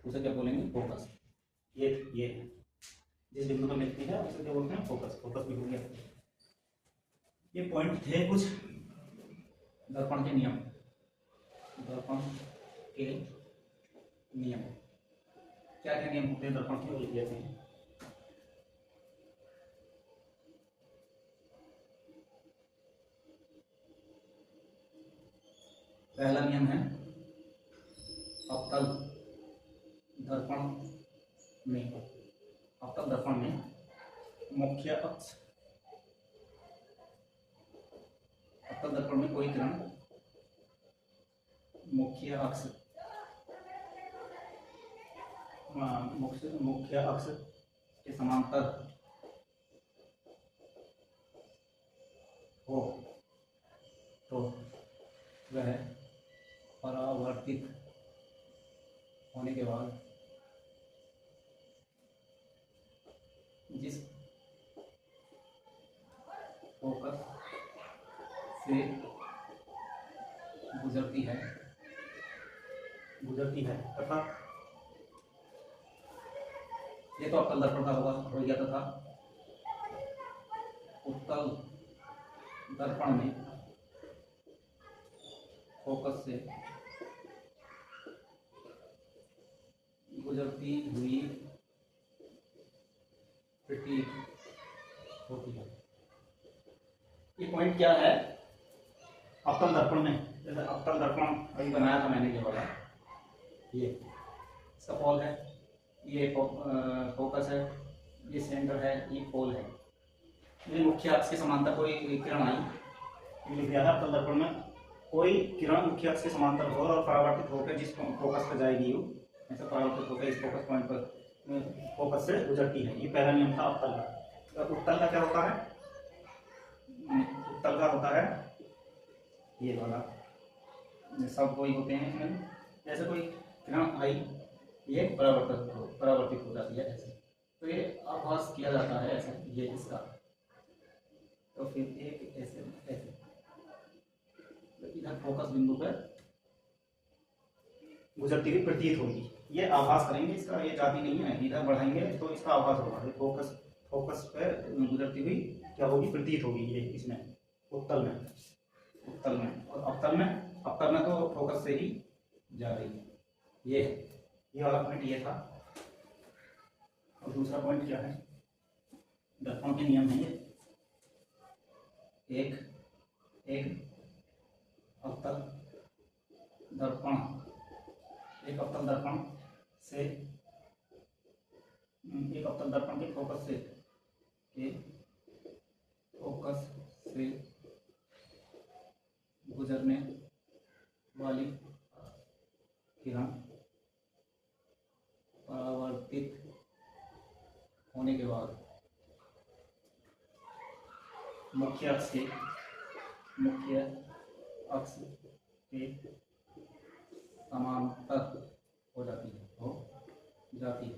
उसे क्या बोलेंगे? फोकस। ये जिस बिंदु पर मिलती है उसे क्या बोलते हैं? फोकस। फोकस भी हो गया। ये पॉइंट थे कुछ दर्पण के नियम। क्या क्या नियम होते हैं दर्पण के, वो लिख लेते हैं। पहला नियम है अवतल दर्पण में मुख्य अक्ष, अवतल दर्पण में कोई किरण मुख्य अक्ष के समांतर हो तो वह परावर्तित होने के बाद जिस फोकस से गुजरती है तथा ये तो अवतल दर्पण का हो गया तथा उत्तल दर्पण में फोकस से गुजरती हुई प्रतीत होती है। ये पॉइंट क्या है? अवतल दर्पण में, जैसे अवतल दर्पण अभी बनाया था मैंने, ये वाला, ये इसका पोल है, ये फोकस है, ये सेंटर है, ये पोल है। ये मुख्य अक्ष के समांतर कोई किरण आई, लिख दिया है अवतल दर्पण में कोई किरण मुख्य अक्ष के समांतर हो और परावर्तित होकर जिस फोकस पर जाएगी, ऐसा परावर्तित होकर इस फोकस पॉइंट पर फोकस से गुजरती है। ये पहला नियम था अवतल का। तो उत्तल का क्या होता है? उत्तल का होता है ये वाला, सब कोई होते हैं इसमें। जैसे कोई किरण आई, ये परावर्तित हो जाती है ऐसे, तो ये आभास किया जाता है ऐसे, ये इसका। तो फिर एक ऐसे इधर फोकस बिंदु पर गुजरती हुई प्रतीत होगी, ये आभास करेंगे इसका, ये जाती नहीं है, इधर बढ़ाएंगे तो इसका आभास होगा। फोकस पर गुजरती हुई क्या होगी? प्रतीत होगी। ये इसमें उत्तल में और अवतल में तो फोकस से ही जा रही है। ये वाला पॉइंट ये था। और दूसरा पॉइंट क्या है? दर्पण के नियम है ये। एक एक अवतल दर्पण, एक अवतल दर्पण से, एक अवतल दर्पण के फोकस से गुजरने वाली किरण परावर्तित होने के बाद मुख्य अक्ष के समांतर हो जाती है।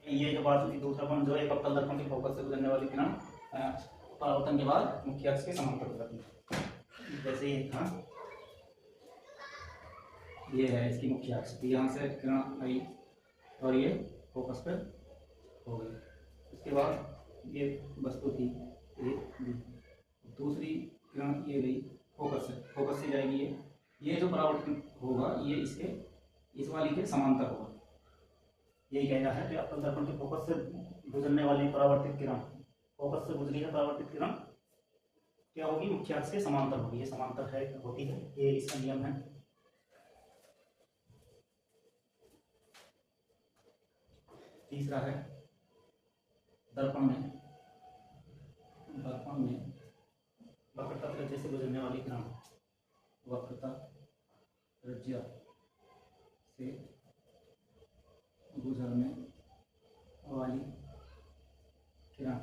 ये जो बात हुई, दूसरा पॉइंट जो है, एक अवतल दर्पण के फोकस से गुजरने वाली किरण परावर्तन के बाद मुख्य अक्ष के समांतर हो जाती है। जैसे ये था, ये है इसकी मुख्य अक्ष, यहाँ से किरण आई और ये फोकस पर हो गई। उसके बाद ये वस्तु थी ए बी, दूसरी किरण ये गई फोकस से जाएगी ये जो परावर्तन होगा ये इसके इस वाली के समांतर होगा। यही कहना है कि अवतल दर्पण के फोकस से गुजरने वाली परावर्तित किरण, फोकस से गुजरी है परावर्तित किरण, क्या होगी, मुख्य अक्ष के समांतर होगी। ये समांतर है होती है, ये इसका नियम है। तीसरा है दर्पण में वक्रता त्रिज्या से गुजरने वाली किरण, वक्रता त्रिज्या से गुजरने वाली किरण,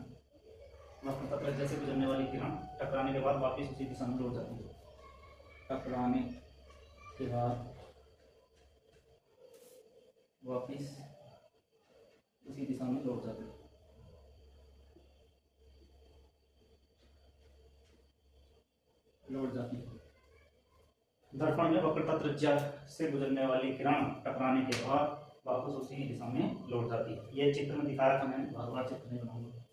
वक्रता त्रिज्या से गुजरने वाली किरण टकराने के बाद वापस उसी दिशा में लौट जाती है। टकराने के बाद वापस उसी दिशा में लौट जाती है। दर्पण में वक्रता त्रिज्या से गुजरने वाली किरण टकराने के बाद वापस उसी दिशा में लौट जाती है। ये चित्र में दिखाया था मैंने, बार बार चित्र नहीं बनाऊंगा।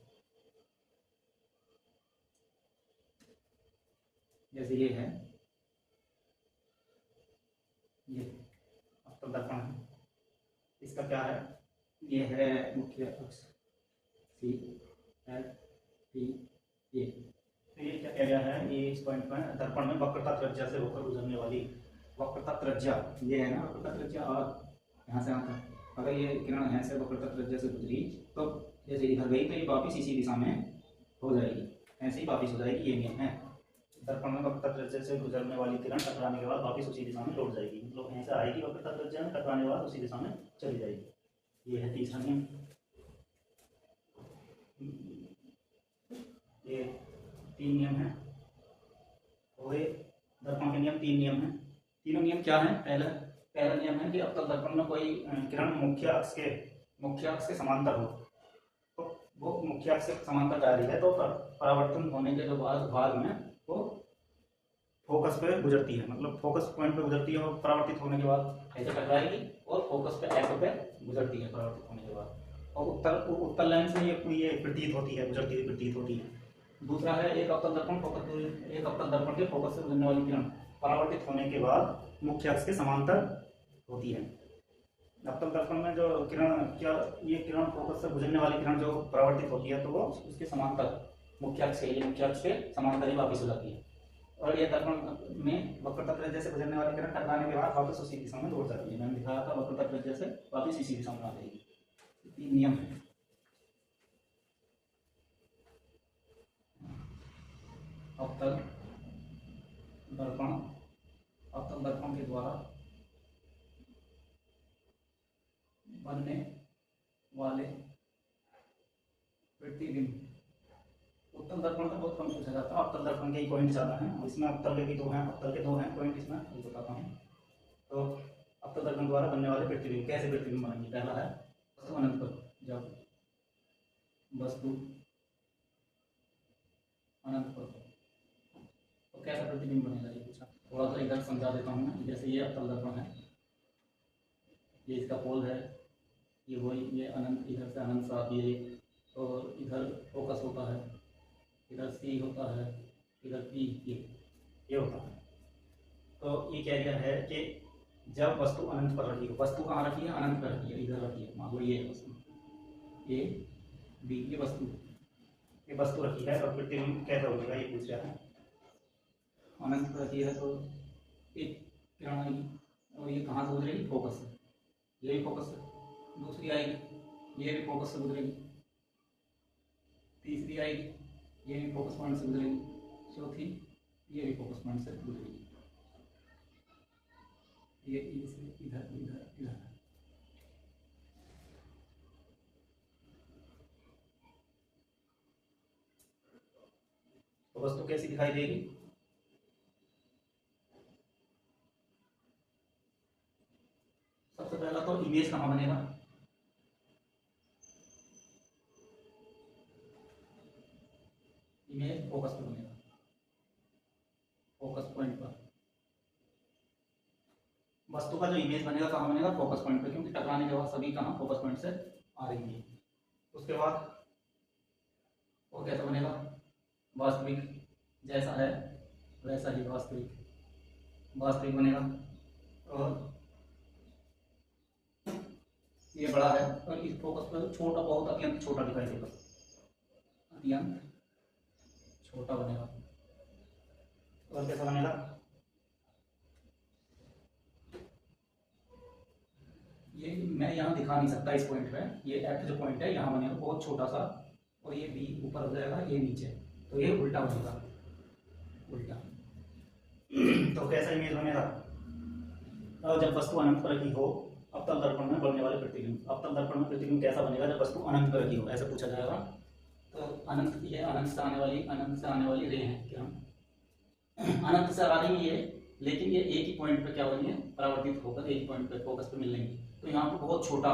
जैसे ये है, ये अवतल दर्पण है, इसका क्या है, ये है मुख्य अक्ष सी एल टी ए। तो ये क्या कह गया है, ये इस पॉइंट में दर्पण में वक्रता त्रिज्या से होकर गुजरने वाली, वक्रता त्रिज्या ये है ना, वक्रता त्रिज्या और यहाँ से आता है। अगर ये किरण यहाँ से वक्रता त्रिज्या से गुजरी तो जैसे इधर गई तो ये वापिस इसी दिशा में हो जाएगी, ऐसे ही वापिस हो जाएगी। ये नियम है, दर्पण में वक्रता त्रिज्या से गुजरने वाली किरण टकराने के बाद वापिस उसी दिशा में लौट जाएगी। मतलब यहाँ से आएगी वक्रता त्रिज्या में, टकराने के बाद उसी दिशा में चली जाएगी। ये है तीसरा नियम। ये 3 नियम है, और दर्पण के नियम 3 नियम है। तीनों नियम क्या है, पहला नियम है कि अवतल दर्पण में कोई किरण मुख्य अक्ष के समांतर हो, तो वो मुख्य अक्ष के समांतर जा रही है तो परावर्तन होने के जो भाग में वो फोकस पे गुजरती है, मतलब फोकस पॉइंट पे गुजरती है और परावर्तित होने के बाद ऐसे टकराएगी और फोकस पे ऐसे पे गुजरती है परावर्तित होने के बाद, और उत्तल लाइन से ये प्रतीत होती है, गुजरती हुई प्रतीत होती है। दूसरा है एक अवतल दर्पण के फोकस से गुजरने वाली किरण परावर्तित होने के बाद मुख्य अक्ष के समांतर होती है। अवतल दर्पण में जो किरण, क्या ये किरण फोकस से गुजरने वाली किरण जो परावर्तित होती है तो वो उसके समांतर मुख्य अक्ष के समांतर ही वापस हो जाती है। और ये दर्पण में वक्रता त्रिज्या से गुजरने वाली किरण टकराने के बाद वापस उसी दिशा में लौट जाती है। मैंने दिखाया था, वक्रता त्रिज्या से वापस इसी दिशा में आ जाएगी। 3 नियम है। अवतल दर्पण के द्वारा बनने वाले प्रतिबिंब, उत्तल दर्पण का बहुत कम पूछा जाता है, अवतल दर्पण के ही पॉइंट ज़्यादा हैं। इसमें अवतल के भी 2 हैं, अवतल के 2 हैं पॉइंट, इसमें बताता हूँ। तो अवतल दर्पण द्वारा बनने वाले प्रतिबिंब, कैसे प्रतिबिंब बनेंगे। पहला है वस्तु अनंत पर, जब वस्तु अनंत पर तो कैसा प्रतिबिंब बनेगा, ये पूछा। थोड़ा सा इधर समझा देता हूँ मैं। जैसे ये अवतल दर्पण है, ये इसका पोल है, ये वही, ये अनंत, इधर से अनंत साथ ये, और इधर फोकस होता है, इधर सी होता है, इधर पी, ये होता है। तो ये कह गया है कि जब वस्तु अनंत पर रखी हो, वस्तु कहाँ रखी है, अनंत पर रखी है, इधर रखी है, मान लो ये वस्तु ए बी, ये वस्तु रखी है, और प्रतिबिंब कैसा होगा ये पूछ रहा है। अनंत पर रखी है तो एक किरण आएगी और ये कहाँ से गुजरेगी, फोकस से, ये भी फोकस से। दूसरी आएगी, ये भी फोकस से गुजरेगी। तीसरी आएगी, ये भी फोकस पॉइंट से गुजरेगी। चौथी, ये भी फोकस पॉइंट से गुजरेगी। ये इधर इधर इधर। तो वस्तु कैसी दिखाई देगी, सबसे पहला तो इमेज कहाँ बनेगा, इमेज फोकस पर बनेगा, फोकस पॉइंट पर। वस्तु का जो इमेज बनेगा कहाँ बनेगा, फोकस पॉइंट पर, क्योंकि टकराने के बाद सभी कहाँ फोकस पॉइंट से आ रही है। उसके बाद वो कैसा बनेगा, वास्तविक, जैसा है वैसा ही वास्तविक बनेगा। और ये बड़ा है और इस फोकस पर छोटा, बहुत अत्यंत छोटा दिखाई देगा, अत्यंत छोटा बनेगा। और कैसा बनेगा, ये मैं यहाँ दिखा नहीं सकता इस पॉइंट पे, ये एफ जो पॉइंट है यहाँ बनेगा बहुत छोटा सा, और ये बी ऊपर हो जाएगा, ये नीचे, तो ये उल्टा बनेगा, उल्टा। तो कैसा इमेज बनेगा, और जब वस्तु अनंत पर रखी हो अवतल दर्पण में बढ़ने वाले प्रतिबिंब, अवतल दर्पण में प्रतिबिंब कैसा बनेगा जब वस्तु अनंत पर रखी हो, ऐसा पूछा जाएगा। तो अनंत, ये अनंत से आने वाली रे है, क्या अनंत से आ रही है ये, लेकिन ये एक ही पॉइंट पे क्या हो रही है, परावर्तित होकर एक ही पॉइंट पे फोकस पे मिल लेंगी। तो यहाँ पे बहुत छोटा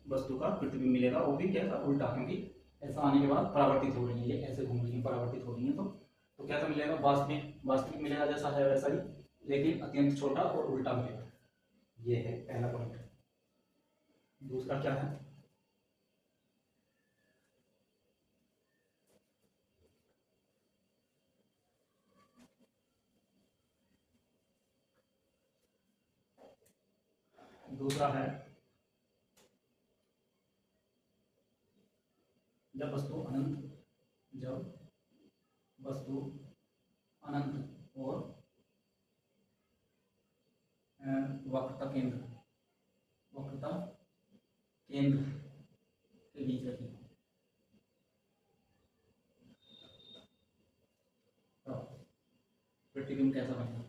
वस्तु का प्रतिबिंब मिलेगा, वो भी कैसा, उल्टा, क्योंकि ऐसा आने के बाद परावर्तित हो रही है, ये ऐसे घूम रही है, परावर्तित हो रही है। तो कैसा मिलेगा, वास्तविक मिलेगा, जैसा है वैसा ही, लेकिन अत्यंत छोटा और उल्टा मिलेगा। ये है पहला पॉइंट। दूसरा क्या है, दूसरा है जब वस्तु अनंत और वक्रता केंद्र के बीच रखी, तो प्रतिबिंब कैसा बनेगा,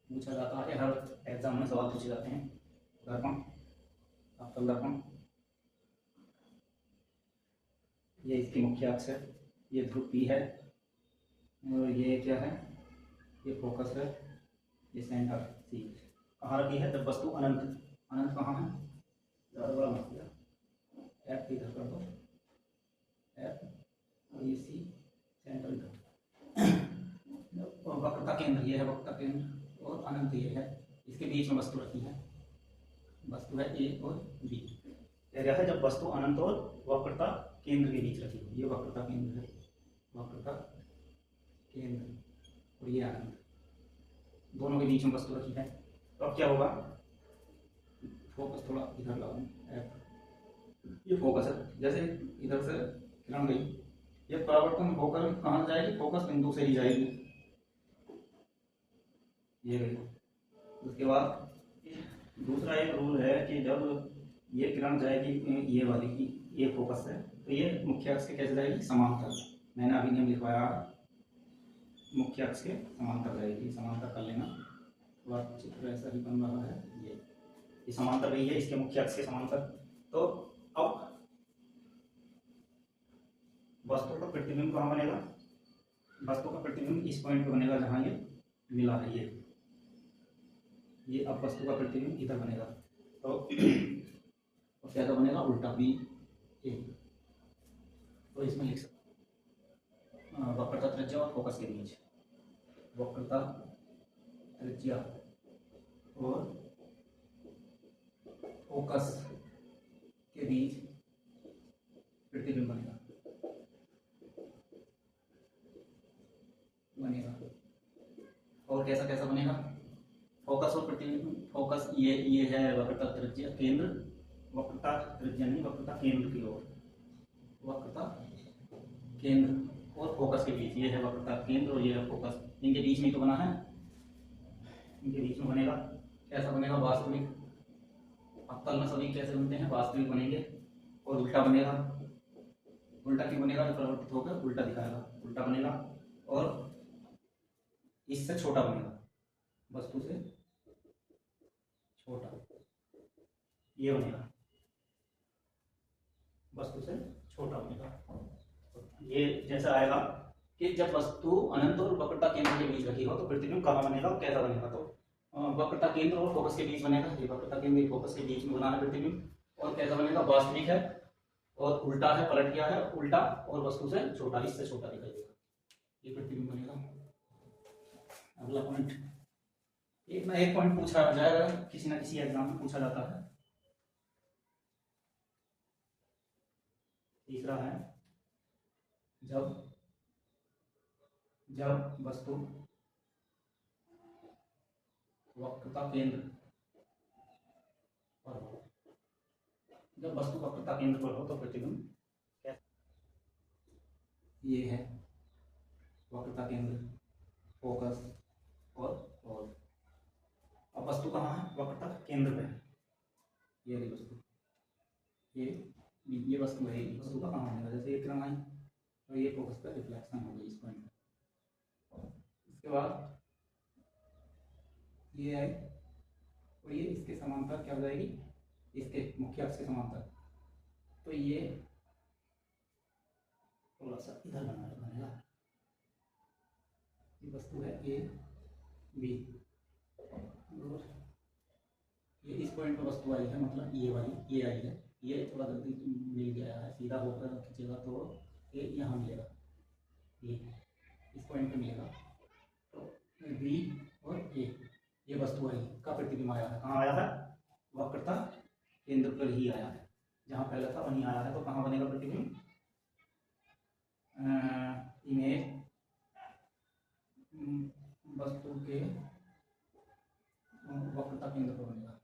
पूछा जाता है, हर एग्जाम में सवाल पूछे जाते हैं। दर्पण, अवतल दर्पण, ये इसकी मुख्य अक्ष है, ये ध्रुव पी है, और ये क्या है, ये फोकस है, ये सेंटर सी। कहाँ रखी है, जब वस्तु अनंत कहाँ है, ज़्यादा बड़ा मत किया, एफ इधर कर दो, एफ और ये सी, सेंटर इधर। और वक्रता केंद्र, ये है वक्रता केंद्र, और अनंत ये है, इसके बीच में वस्तु रखी है, वस्तु है ए और बी। क्या है, जब वस्तु अनंत और वक्रता केंद्र के बीच रखी हो, ये वक्रता केंद्र है, वक्रता केंद्र, और ये अनंत, दोनों के बीच में वस्तु रखी है। तो अब क्या होगा, फोकस थोड़ा इधर लगाऊं, ये फोकस है, जैसे इधर से किरण गई, ये परावर्तन होकर कहाँ जाएगी, फोकस बिंदु से ही जाएगी, ये गई। उसके बाद दूसरा एक रूल है कि जब ये किरण जाएगी ये वाली की, ये फोकस है, तो ये मुख्य अक्ष के कैसे जाएगी, समांतर। मैंने अभी नियम लिखवाया, मुख्य अक्ष के समांतर जाएगी, समांतर कर लेना, थोड़ा चित्र ऐसा ही बन रहा है, ये समांतर रही है इसके मुख्य अक्ष के समांतर। तो अब वस्तु का प्रतिबिंब कहाँ बनेगा, वस्तु का प्रतिबिंब इस पॉइंट पे बनेगा जहाँ ये मिला है, ये अब वस्तु का प्रतिबिंब इधर बनेगा। तो कैसा बनेगा, उल्टा बी ए। तो इसमें लिख सकते वक्रता त्रिज्या और फोकस के बीच, वक्रता त्रिज्या और फोकस के बीच प्रतिबिंब बनेगा। और कैसा कैसा बनेगा, फोकस और प्रतिबिंब, फोकस ये है वक्रता त्रिज्या केंद्र, वक्रता त्रिज्या नहीं, वक्रता केंद्र की ओर, वक्रता केंद्र और फोकस के बीच, ये है वक्रता केंद्र और ये है फोकस, इनके बीच में तो बना है, इनके बीच में बनेगा, कैसा बनेगा, वास्तविक। अवतल में सभी कैसे बनते हैं, वास्तविक बनेंगे। और उल्टा बनेगा, उल्टा क्यों बनेगा, तो परिवर्तित होकर उल्टा दिखाएगा, उल्टा बनेगा। और इससे छोटा बनेगा, वस्तु से छोटा, ये बनेगा, वस्तु से छोटा बनेगा। ये जैसा आएगा कि जब वस्तु अनंत और वक्रता केंद्र के बीच रखी हो तो प्रतिबिंब कहाँ बनेगा, कैसा बनेगा, तो वक्रता केंद्र और फोकस के बीच बनेगा। ये वक्रता केंद्र फोकस के बीच में बना है प्रतिबिंब, और कैसा बनेगा, वास्तविक है और उल्टा है, पलट गया है उल्टा, और वस्तु से छोटा, इससे छोटा दिखाई देगा, ये प्रतिबिंब बनेगा। अगला पॉइंट, एक ना एक पॉइंट पूछा जाएगा, किसी ना किसी एग्जाम में पूछा जाता है। तीसरा है, जब वस्तु वक्रता केंद्र पर हो, जब वस्तु वक्रता केंद्र पर हो तो प्रतिबिंब कैसा, ये है वक्रता केंद्र, फोकस और अब वस्तु कहाँ है, वक्रता केंद्र पे है, ये रही वस्तु, ये वस्तु है, वस्तु का कहाँ बनेगा, जैसे एक रंग आई तो ये फोकस का रिफ्लेक्शन हो गई इस पॉइंट में। इसके बाद ये है, और ये इसके समांतर क्या हो जाएगी, इसके मुख्य अक्ष के समांतर, तो ये थोड़ा सा इधर बनेगा, ये वस्तु है ए बी, ये इस पॉइंट पर वस्तु आई है, मतलब ये वाली ये आई है, ये थोड़ा जल्दी मिल गया है, सीधा होकर खींचेगा तो ये यहाँ मिलेगा, ये इस पॉइंट पे मिलेगा, तो बी और ए, ये वस्तु आई का प्रतिबिंब आया है, कहाँ आया है, वक्रता केंद्र पर ही आया है, जहाँ पहले था वहीं आया है, तो कहाँ बनेगा प्रतिबिंब, इमेज वस्तु के वक्रता केंद्र पर बनेगा,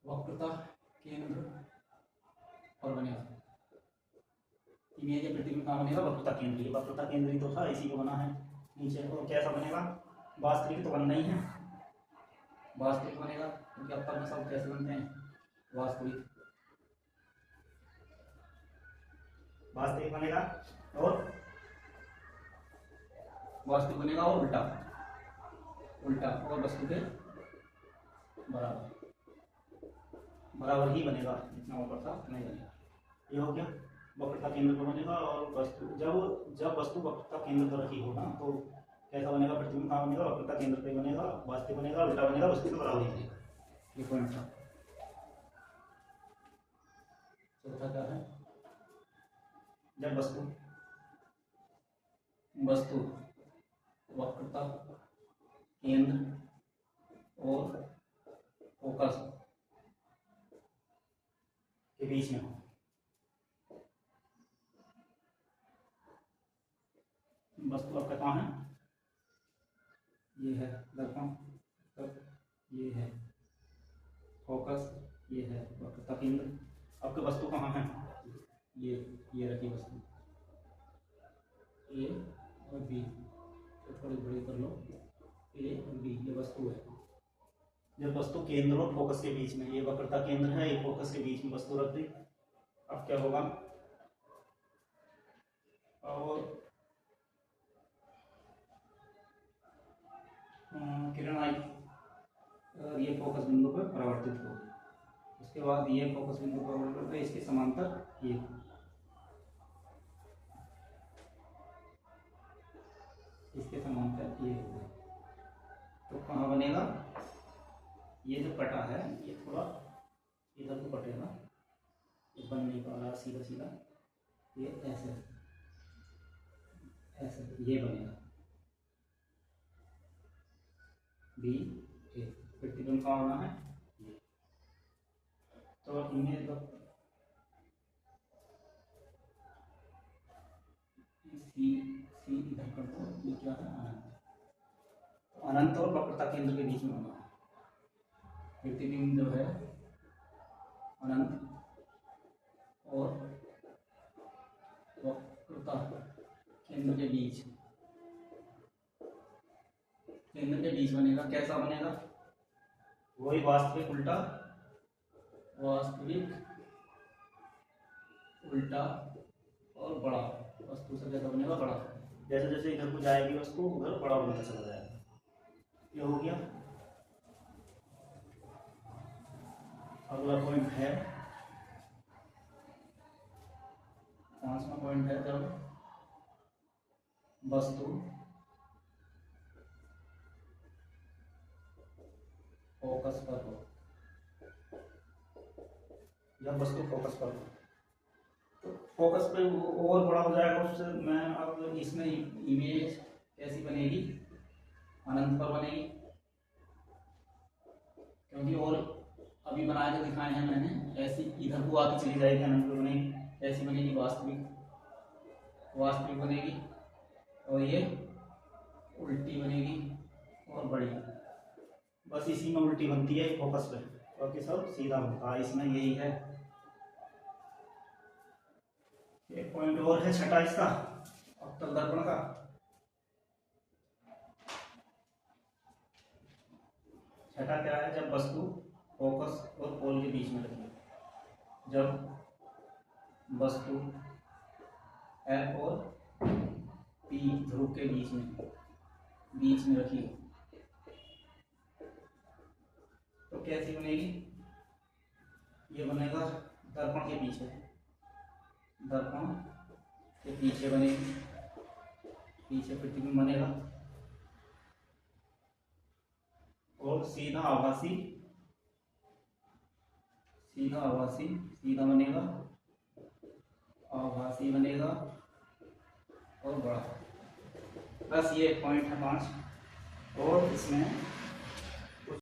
वक्रता केंद्र पर बनेगा, इमेज या प्रतिबिंब कहाँ बनेगा, वक्रता केंद्र, ये वक्रता केंद्र ही तो था, इसी को बना है नीचे, और कैसा बनेगा, वास्तविक तो बनना ही है, वास्तविक बनेगा, क्योंकि अब तक में सब कैसे बनते हैं, वास्तविक बनेगा, और वास्तविक बनेगा और उल्टा और वस्तु के बराबर ही बनेगा, जितना ऊपर था नहीं बनेगा, ये हो गया, वक्रता केंद्र पर बनेगा। और वस्तु जब वस्तु वक्रता केंद्र पर रखी होगा तो कैसा बनेगा, प्रतिबिंब कहाँ बनेगा, वक्रता केंद्र पे बनेगा, वास्तविक बनेगा, उल्टा बनेगा, वस्तु के बराबर ही बनेगा, ये पॉइंट था। चौथा क्या है, जब वस्तु वक्रता केंद्र और फोकस के बीच में हो, वस्तु आपका कहाँ है, ये है दर्पण, ये है फोकस, ये है वक्रता केंद्र, आपकी वस्तु कहाँ है, ये रखी वस्तु ए और बी, तो थोड़ी बड़ी कर लो, ए और बी, ये वस्तु है, जब वस्तु केंद्र और फोकस के बीच में, ये वक्रता केंद्र है, ये फोकस के बीच में वस्तु रख दी, अब क्या होगा, और किरण आई और ये फोकस बिंदु पर परावर्तित हो, उसके बाद ये फोकस बिंदु पर परावर्तित हो, इसके समांतर ये, इसके समांतर ये होगा, तो कहाँ बनेगा, ये जो कटा है ये थोड़ा इधर को कटेगा, ये बन नहीं पा रहा सीधा सीधा, ये ऐसे ये बनेगा, बी ए, प्रतिबिंब कहाँ होना है, ये, तो इमेज सी इधर कर दो, ये क्या है, अनंत और वक्रता केंद्र के बीच में होगा, प्रतिबिंब जो है अनंत और उल्टा केंद्र के बीच, केंद्र के बीच बनेगा। कैसा बनेगा? वही वास्तविक उल्टा, वास्तविक उल्टा और बड़ा, वस्तु से कैसा बनेगा? बड़ा। जैसे जैसे इधर को जाएगी वस्तु उधर बड़ा बनता चला जाएगा। ये हो गया। अगला पॉइंट है, 5वां पॉइंट है, जब वस्तु फोकस पर हो, जब वस्तु फोकस पर हो, तो फोकस पे और बड़ा हो जाएगा उससे। मैं अब इसमें इमेज कैसी बनेगी? अनंत पर बनेगी, क्योंकि और अभी बना के दिखाए हैं मैंने, ऐसी इधर को आती चली जाएगी, अनंत पर बनेगी। ऐसी बनेगी वास्तविक, वास्तविक बनेगी, और ये उल्टी बनेगी और बड़ी। बस इसी में उल्टी बनती है फोकस पे, बाकी सब सीधा बनता है। इसमें यही है। एक पॉइंट और है, छठा इसका, अवतल दर्पण का। छठा क्या है? जब वस्तु फोकस और पोल के बीच में रखी है, जब वस्तु एफ और पी ध्रुव के बीच में रखी है, तो कैसी बनेगी? ये बनेगा दर्पण के पीछे, दर्पण के पीछे बनेगी, पीछे प्रतिबिंब बनेगा, और सीधा आभासी, सीधा बनेगा, आभासी बनेगा और बड़ा। बस ये पॉइंट है 5। और इसमें